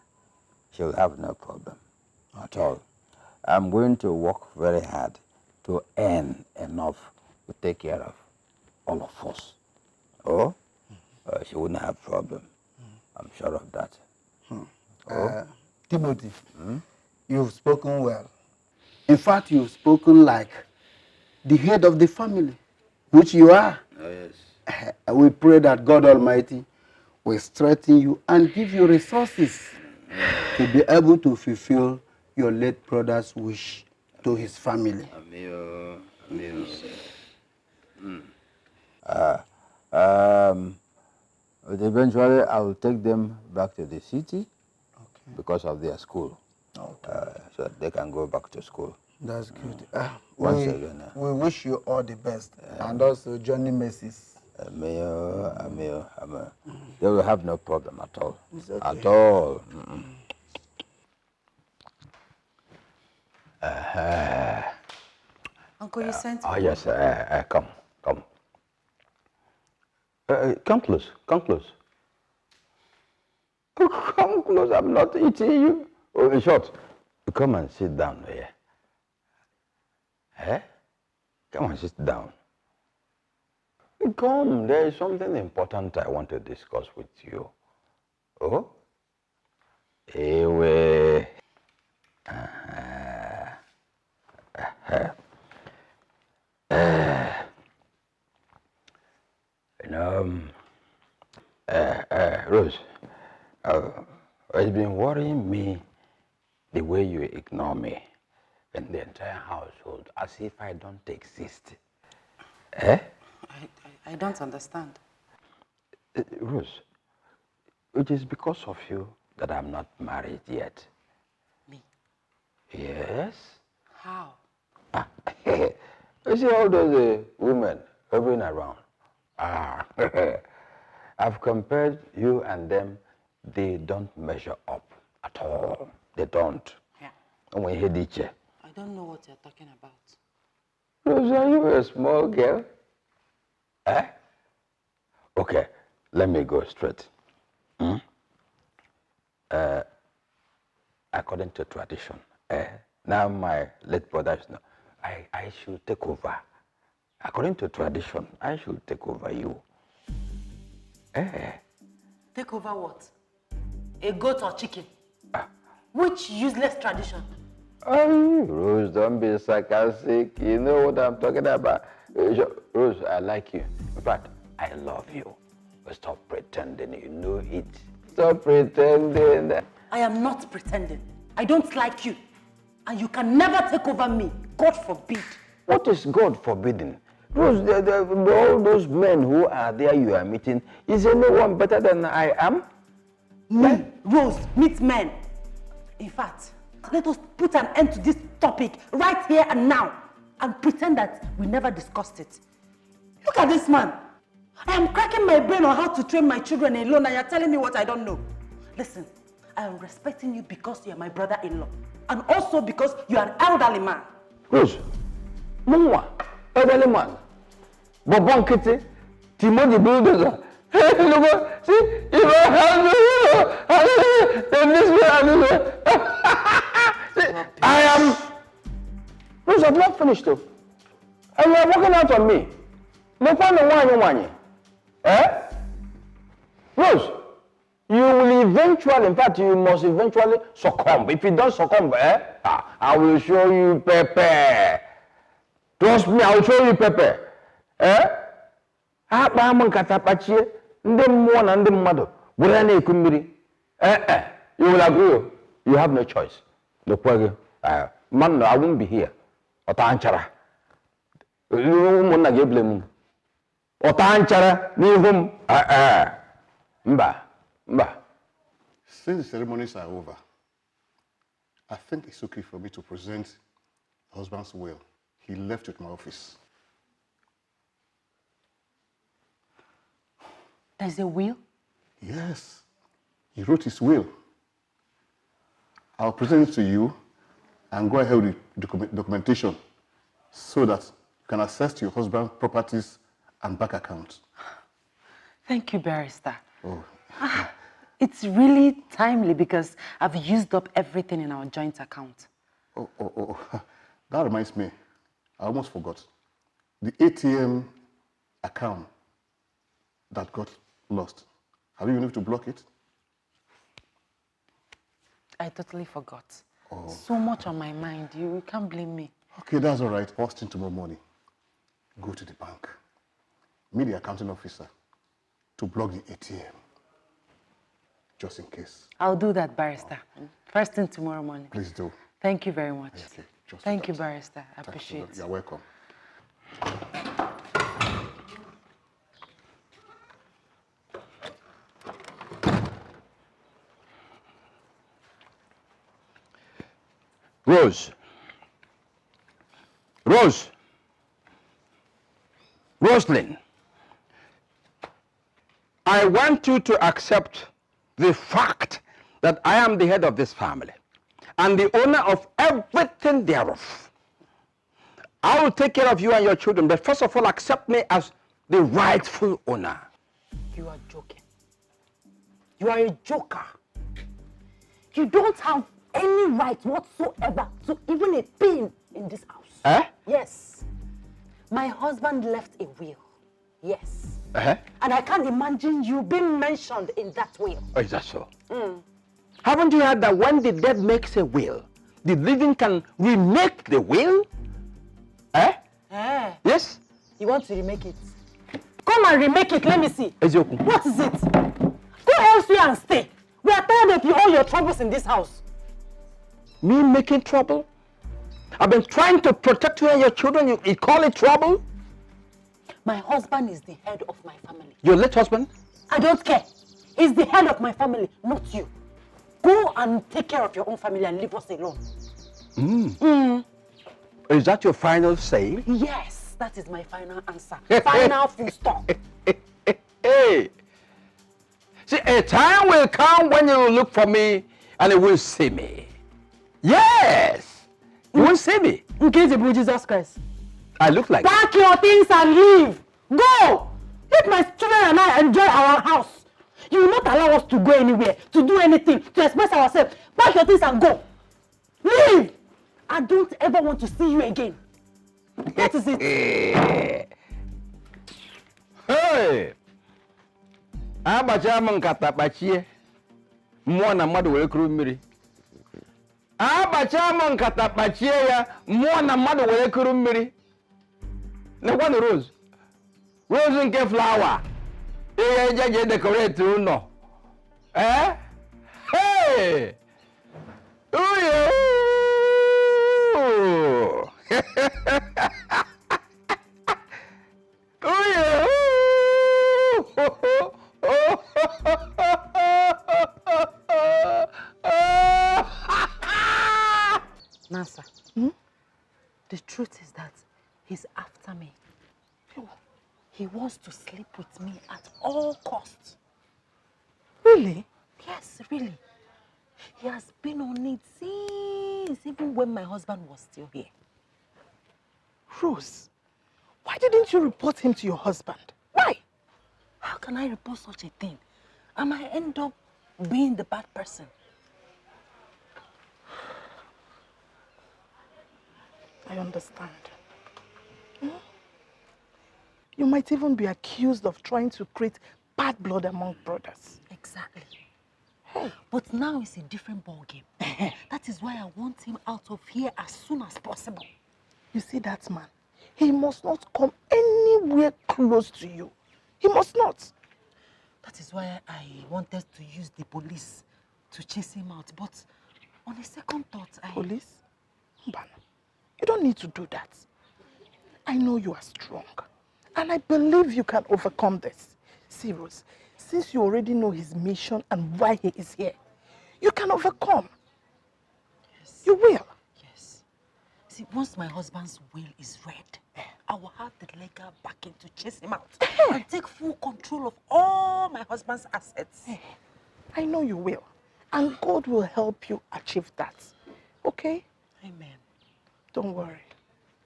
she'll have no problem at all. I'm going to work very hard to earn enough to take care of all of us. Oh, she wouldn't have problem. I'm sure of that. Timothy, you've spoken well. In fact, you've spoken like the head of the family, which you are. Oh, yes. We pray that God Almighty will strengthen you and give you resources to be able to fulfill your late brother's wish to his family. But eventually, I will take them back to the city because of their school, so that they can go back to school. That's good. Once again, we wish you all the best, and also Johnny Macy's. They will have no problem at all. Okay. At all. Uncle, you sent me? Oh, yes, come. Come close, come close. Come close, I'm not eating you. Oh, in short, come and sit down here. Come and sit down. Come, there is something important I want to discuss with you. Oh? Ewe. Rose, it's been worrying me the way you ignore me and the entire household as if I don't exist. I don't understand. Rose, it is because of you that I'm not married yet. Me? Yes. How? You see all those women hovering around. I've compared you and them. They don't measure up at all. They don't. Yeah. And we hate each other. I don't know what you're talking about. Rose, are you a small girl? Okay, let me go straight. According to tradition, now my late brother is I should take over According to tradition, I should take over you. Take over what? A goat or chicken? Which useless tradition? Oh, Rose, don't be sarcastic. You know what I'm talking about. Rose, I like you. In fact, I love you. But stop pretending you know it. Stop pretending. I am not pretending. I don't like you. And you can never take over me. God forbid. What is God forbidding? Rose, all those men who are there you are meeting, is anyone better than I am? Me, Rose, meet men. In fact, let us put an end to this topic right here and now and pretend that we never discussed it. Look at this man. I am cracking my brain on how to train my children alone and you're telling me what I don't know. Listen, I am respecting you because you are my brother-in-law and also because you are an elderly man. Rose, Mumwa, elderly man, Bobon Kitty, Timothy Bulldozer. Hey, look, see, if I I am. Rose, I've not finished though. And you are walking out on me. Look on the one. Eh? Rose, you will eventually, in fact, you must eventually succumb. If you don't succumb, I will show you Pepe. Trust me, I will show you Pepe. Eh? You will agree. You have no choice. Man, I won't be here. Otanchara. Otanchara, Nihum. Mba. Since the ceremonies are over, I think it's okay for me to present the husband's will. He left it at my office. There's a will? Yes. He wrote his will. I'll present it to you and go ahead with documentation so that you can access your husband's properties and bank account. Thank you, Barrister. Oh. It's really timely because I've used up everything in our joint account. Oh. That reminds me. I almost forgot. The ATM account that got lost. Have you been able to block it? I totally forgot. Oh. So much on my mind. You can't blame me. Okay, that's all right. First thing tomorrow morning, go to the bank. Meet the accounting officer to block the ATM. Just in case. I'll do that, Barrister. First thing tomorrow morning. Please do. Thank you very much. Okay, Thank you, Barrister. I appreciate it. You're welcome. Roslyn, I want you to accept the fact that I am the head of this family and the owner of everything thereof. I will take care of you and your children, but first of all, accept me as the rightful owner. You are joking. You are a joker. You don't have any right whatsoever to even a pin in this house. Yes. My husband left a will. Yes. And I can't imagine you being mentioned in that will. Oh, is that so? Haven't you heard that when the dead makes a will, the living can remake the will? Yes? You want to remake it? Come and remake it, let me see. Ezioku. What is it? Go elsewhere and stay. We are tired of all your troubles in this house. Me making trouble? I've been trying to protect you and your children. You call it trouble? My husband is the head of my family. Your late husband? I don't care. He's the head of my family, not you. Go and take care of your own family and leave us alone. Is that your final say? Yes, that is my final answer. Final full stop. Hey. See, a time will come when you will look for me and you will see me. Yes! You will see me. In case of Jesus Christ. I look like Pack your things and leave. Go! Let my children and I enjoy our house. You will not allow us to go anywhere, to do anything, to express ourselves. Pack your things and go. Leave! I don't ever want to see you again. That is it. Hey! Abacha m nkata kpachie. Mmụọ na mmadụ were kuru mmiri. Abacha m nkata kpachie ya, mmụọ na mmadụ were kuru mmiri. Nekwanụ Rose. Rose nke flower. Ihe eje decorate ụlọ. Eh? Hey! Uyo! Uyo! Nasa, the truth is that he's after me. He wants to sleep with me at all costs. Really? Yes, really. He has been on it since even when my husband was still here. Rose, why didn't you report him to your husband? Why? How can I report such a thing? I might end up being the bad person. I understand. You might even be accused of trying to create bad blood among brothers. Exactly. Hey. But now it's a different ballgame. That is why I want him out of here as soon as possible. You see that man? He must not come anywhere close to you. He must not. That is why I wanted to use the police to chase him out. But on a second thought, Police? Mbana, you don't need to do that. I know you are strong. And I believe you can overcome this. See, Rose, since you already know his mission and why he is here, you can overcome. Yes. You will. Yes. See, once my husband's will is read, I will have the legal backing to chase him out and take full control of all my husband's assets. I know you will. And God will help you achieve that. Okay? Amen. Don't worry.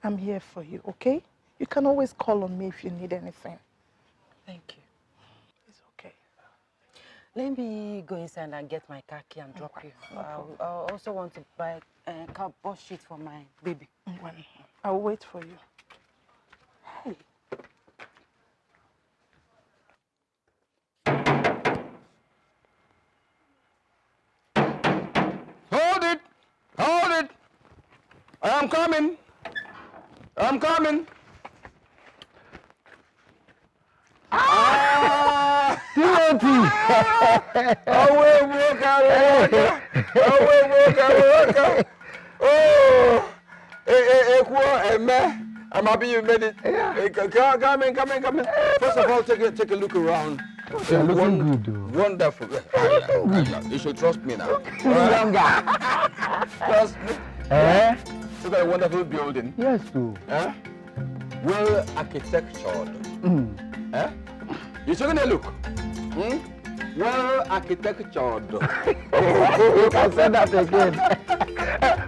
I'm here for you, okay? You can always call on me if you need anything. Thank you. It's okay. Let me go inside and get my car key and drop you. I also want to buy a cardboard sheet for my baby. I'll wait for you. Hey. Hold it! Hold it! I'm coming! I'm coming! Timothy! Away, walker! Oh! I'm happy you made it. Come in. First of all, take a look around. You're looking good, Wonderful. You should trust me now. Trust me. Look at a wonderful building. Yes, too. Well architectured. You taking a look? Well architectured. You can say that again.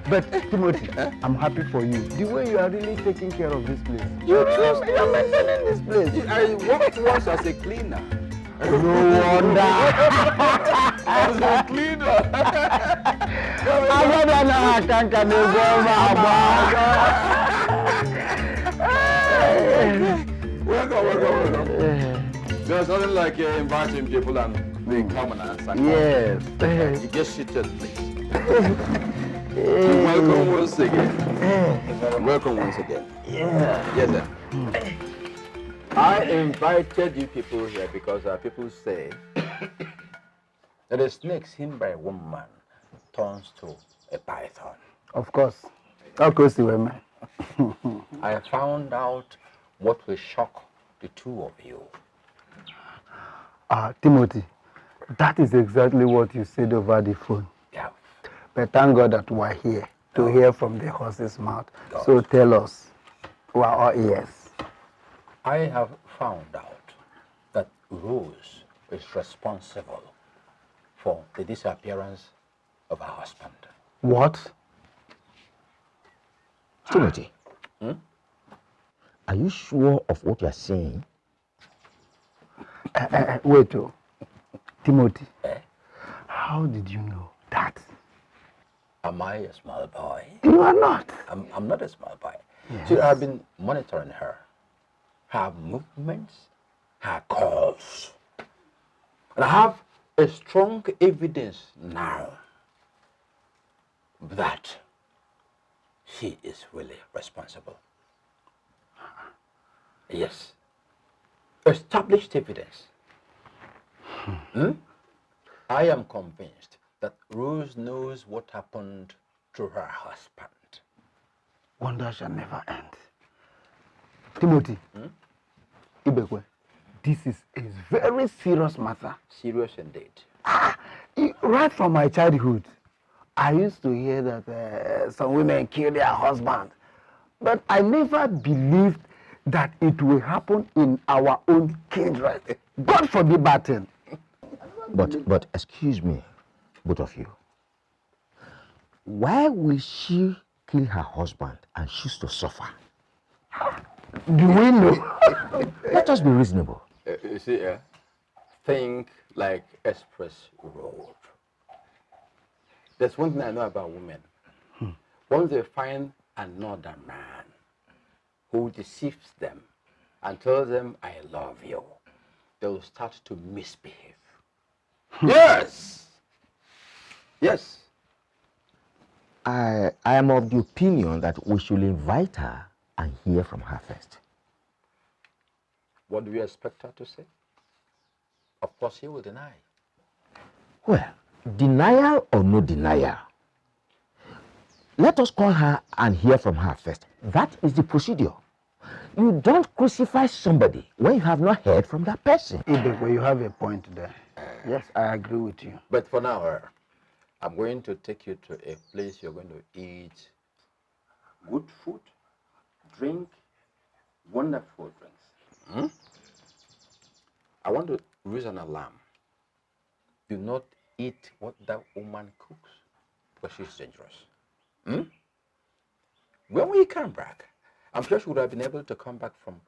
But Timothy, I'm happy for you. The way you are really taking care of this place. You trust me, you're maintaining this place. I worked once as a cleaner. No wonder. As a cleaner. Welcome. There's nothing like inviting people and they come and answer. Yes. You get seated, please. Welcome once again. Welcome once again. Yes, sir. I invited you people here because people say that a snake seen by a woman turns to a python. Of course. Of course you were, man. I found out what will shock the two of you. Timothy, that is exactly what you said over the phone. Yeah. But thank God that we are here to hear from the horse's mouth. So tell us, we are all ears. I have found out that Rose is responsible for the disappearance of her husband. What? Timothy, are you sure of what you are saying? Wait, Timothy, how did you know that? Am I a small boy? You are not. I'm not a small boy. Yes. So I've been monitoring her movements, her calls. And I have a strong evidence now that she is really responsible. Yes. Established evidence. I am convinced that Rose knows what happened to her husband. Wonder shall never end. Timothy, Ibekwe, this is a very serious matter. Serious indeed. Right from my childhood, I used to hear that some women kill their husband, but I never believed that it will happen in our own kindred. God forbid that thing. But excuse me, both of you. Why will she kill her husband and choose to suffer? Do we know? Let us be reasonable. You see, think like express road. There's one thing I know about women. Once they find another man who deceives them and tells them, I love you, they'll start to misbehave. Yes! Yes. I am of the opinion that we should invite her and hear from her first. What do you expect her to say? Of course, she will deny. Well, denial or no denial, let us call her and hear from her first. That is the procedure. You don't crucify somebody when you have not heard from that person. Ibekwe, you have a point there. Yes, I agree with you. But for now, I'm going to take you to a place you're going to eat good food, drink wonderful drinks. I want to raise an alarm. Do not eat what that woman cooks, because she's dangerous. When we come back, I'm sure she would have been able to come back from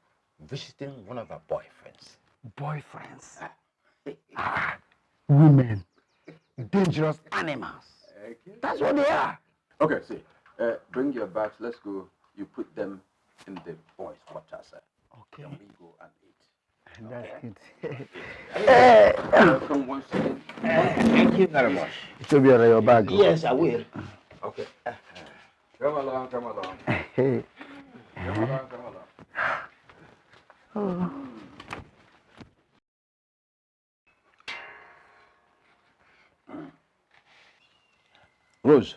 visiting one of her boyfriends. Boyfriends? Women. Dangerous animals. Okay. That's what they are. Okay, see. Bring your bags. Let's go. You put them in the boys' water, sir. Okay. Then we go and eat. That's good. Welcome once again. Thank you very much. It will be on your bag. Yes, I will. Okay. Come along, come along. Hey. Come along, come along. Rose,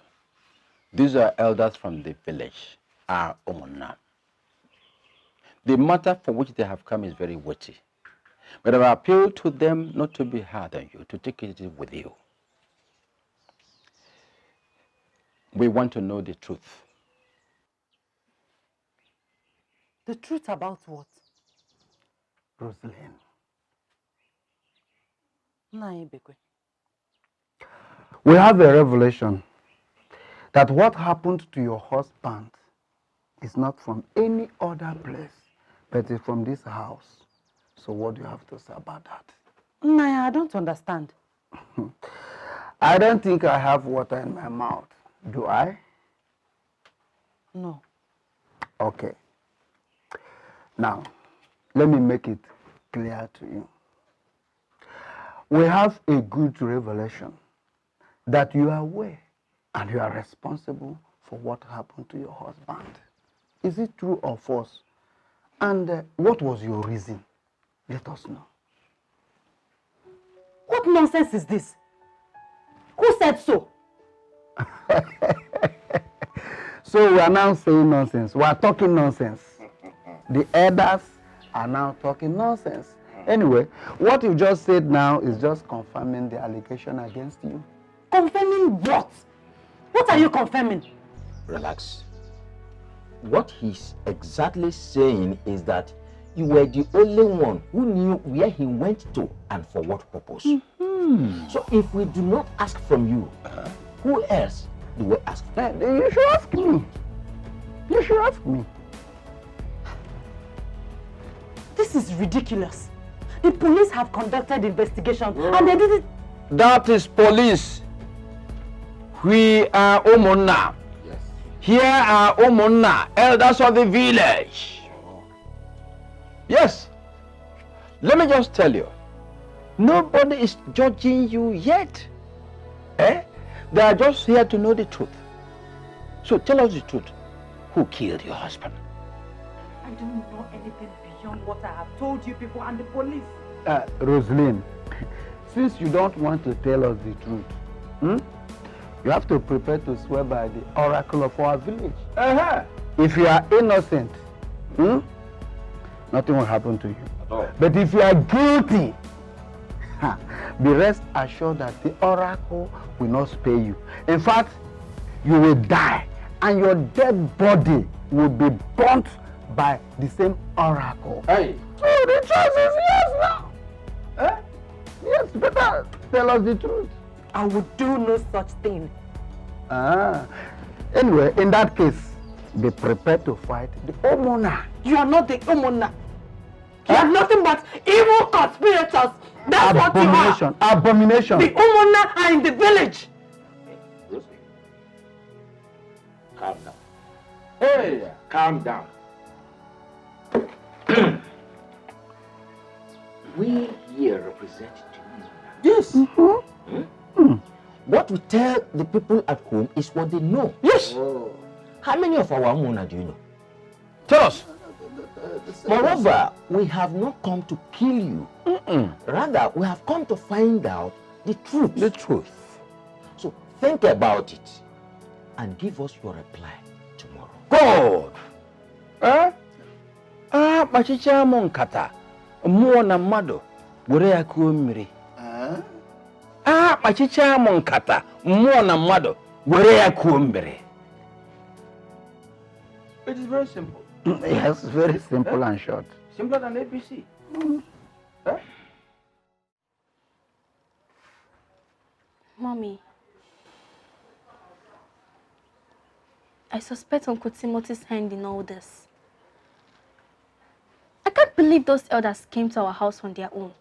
these are elders from the village, our Omona. The matter for which they have come is very weighty. But I appeal to them not to be hard on you, to take it with you. We want to know the truth. The truth about what? Rosalind. We have a revelation that what happened to your husband is not from any other place, but is from this house. So what do you have to say about that? Naya, I don't understand. I don't think I have water in my mouth. Do I? No. Okay. Now, let me make it clear to you. We have a good revelation that you are aware and you are responsible for what happened to your husband. Is it true or false? And what was your reason? Let us know. What nonsense is this? Who said so? So we are now saying nonsense. We are talking nonsense. The elders are now talking nonsense. Anyway, what you just said now is just confirming the allegation against you. Confirming what? What are you confirming? Relax. What he's exactly saying is that you were the only one who knew where he went to and for what purpose. So if we do not ask from you, who else do we ask? You should ask me. You should ask me. This is ridiculous. The police have conducted investigation and they did it. That is police. We are Omona. Yes. Here are Omona, elders of the village. Yes. Let me just tell you, nobody is judging you yet. Eh? They are just here to know the truth. So tell us the truth. Who killed your husband? I don't know anything beyond what I have told you people and the police. Rosaline, since you don't want to tell us the truth, you have to prepare to swear by the oracle of our village. If you are innocent, nothing will happen to you. But if you are guilty, be rest assured that the oracle will not spare you. In fact, you will die and your dead body will be burnt by the same oracle. Hey. So the choice is yes now. Yes, better tell us the truth. I would do no such thing. Anyway, in that case, be prepared to fight the Omona. You are not the Omona. You are nothing but evil conspirators. That's what you are. Abomination. The Omona are in the village. Rosie, calm down. Hey. Calm down. We here represent you. Yes. What we tell the people at home is what they know. Yes. How many of our Mona do you know? Tell us. Moreover, we have not come to kill you. Rather, we have come to find out the truth. The truth. So think about it and give us your reply tomorrow. God. Machicha monkata. Mmụọ na mmadụ were ya kuo mmiri. Machicha monkata. Mmụọ na mmadụ were ya kuo mmiri. It is very simple. Yes, very simple and short. Simpler than ABC. Mommy, I suspect Uncle Timothy's hand in all this. I can't believe those elders came to our house on their own.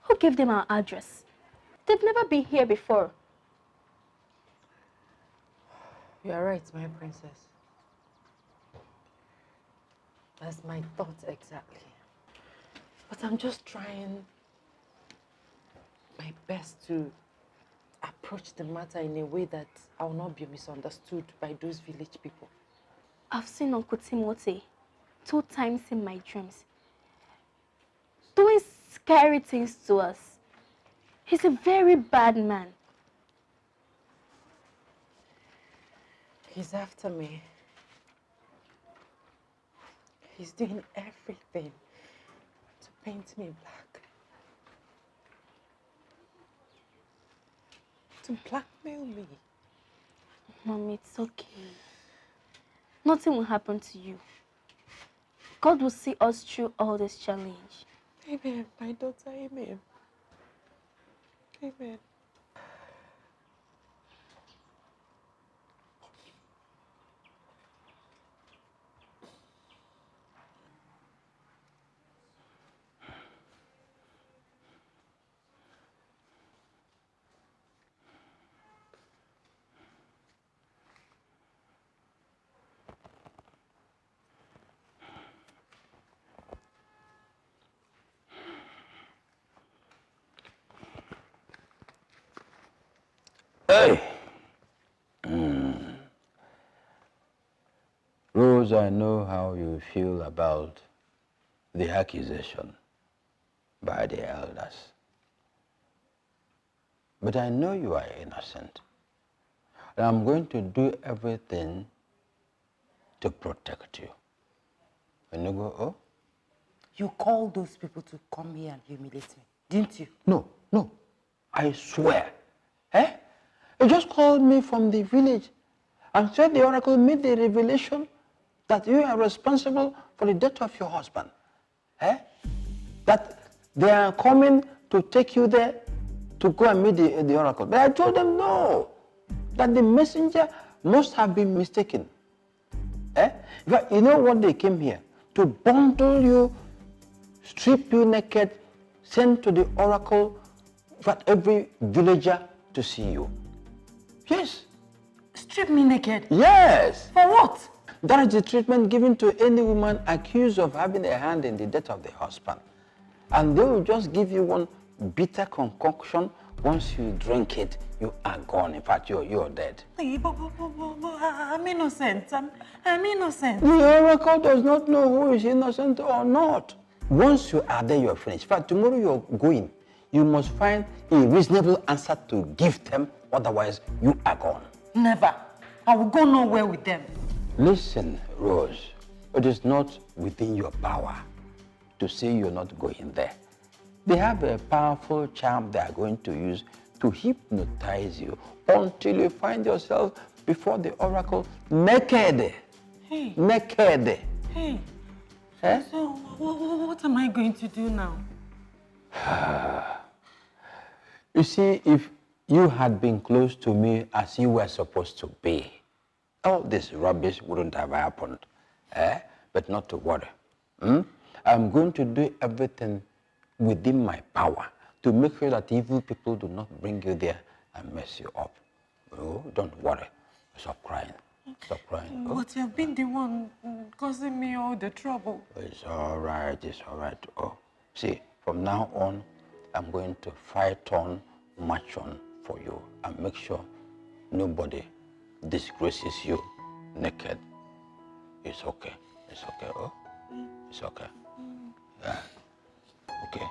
Who gave them our address? They've never been here before. You are right, my princess. That's my thoughts exactly. But I'm just trying my best to approach the matter in a way that I will not be misunderstood by those village people. I've seen Uncle Timothy 2 times in my dreams, doing scary things to us. He's a very bad man. He's after me. He's doing everything to paint me black. To blackmail me. Mommy, it's okay. Nothing will happen to you. God will see us through all this challenge. Amen, my daughter, amen. Amen. Hey. Rose, I know how you feel about the accusation by the elders. But I know you are innocent. And I'm going to do everything to protect you. And you go, oh? You called those people to come here and humiliate me, didn't you? No. I swear. You just called me from the village and said the oracle made the revelation that you are responsible for the death of your husband. That they are coming to take you there to go and meet the oracle. But I told them no, that the messenger must have been mistaken. You know what they came here? To bundle you, strip you naked, send to the oracle for every villager to see you. Yes. Strip me naked? Yes. For what? That is the treatment given to any woman accused of having a hand in the death of the husband. And they will just give you one bitter concoction. Once you drink it, you are gone. In fact, you're dead. I'm innocent. I'm innocent. The oracle does not know who is innocent or not. Once you are there, you're finished. In fact, tomorrow you're going. You must find a reasonable answer to give them. Otherwise, you are gone. Never. I will go nowhere with them. Listen, Rose. It is not within your power to say you're not going there. They have a powerful charm they are going to use to hypnotize you until you find yourself before the oracle naked. Hey. Naked. Hey. Eh? So, what am I going to do now? You see, if you had been close to me as you were supposed to be, all this rubbish wouldn't have happened. But not to worry. I'm going to do everything within my power to make sure that evil people do not bring you there and mess you up. Oh, don't worry. Stop crying. Stop crying. But you have been the one causing me all the trouble. It's all right. It's all right. Oh, see, from now on, I'm going to fight on, march on for you and make sure nobody disgraces you naked. It's okay. It's okay. Oh, it's okay. Yeah. Okay.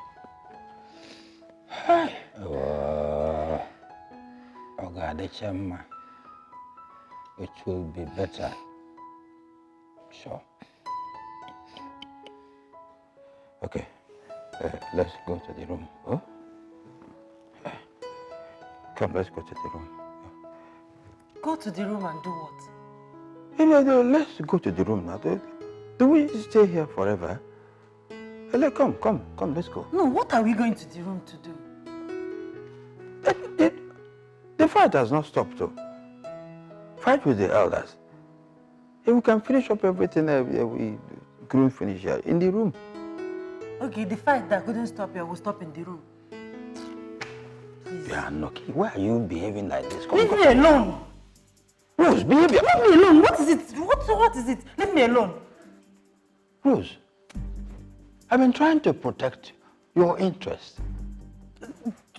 Hi. Oh, God, it will be better. Sure. Okay. Let's go to the room. Oh? Come, let's go to the room. Go to the room and do what? Let's go to the room now. Do we stay here forever? Come, let's go. No, what are we going to the room to do? The fight has not stopped, though. Fight with the elders. If we can finish up everything we couldn't finish here, in the room. Okay, the fight that couldn't stop here will stop in the room. You are lucky. Why are you behaving like this? Leave me alone. Rose, behave. Leave me alone. What is it? What is it? Leave me alone. Rose, I've been trying to protect your interest.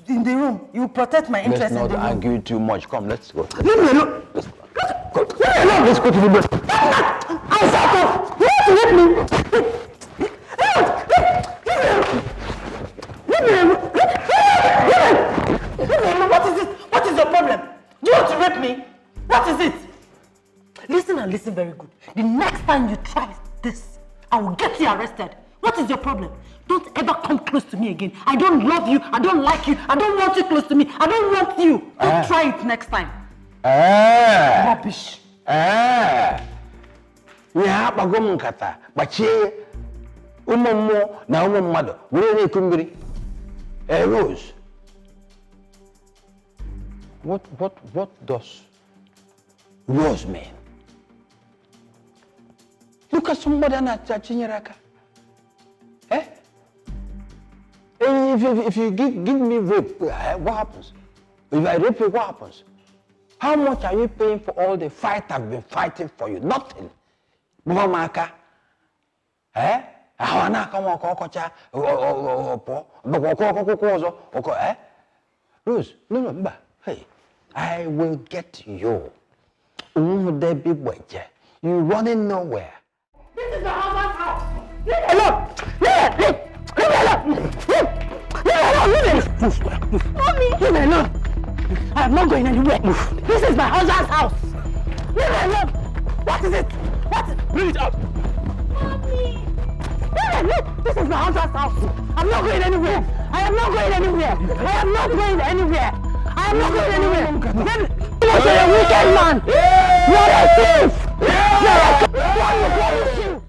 In the room, you protect my interest in the room. Let's not argue too much. Come, let's go. Leave me alone. Let's go. Leave me alone. Let's go to the room. I'm sorry. You want to rape me? Leave me alone. What is it? What is your problem? Do you want to rape me? What is it? Listen and listen very good. The next time you try this, I will get you arrested. What is your problem? Don't ever come close to me again. I don't love you. I don't like you. I don't want you close to me. I don't want you. Don't try it next time. Rubbish. Yeah, bagom kata. Bache umomo na umomado. Wele kumbiri. Rose. What does Rose mean? Look at somebody na chinyeraka. If you give me rape, what happens? If I rape you, what happens? How much are you paying for all the fight I've been fighting for you? Nothing. Maka. Rose, no, hey, I will get you. You running nowhere. This is the husband's house. Leave me alone. Leave me alone. Mommy. Leave me alone. I am not going anywhere. This is my husband's house. Leave me alone. What is it? Bring it up. Mommy. Leave me alone. This is my husband's house. I'm not going anywhere. I am not going anywhere. You're a wicked man. You're a thief. You're a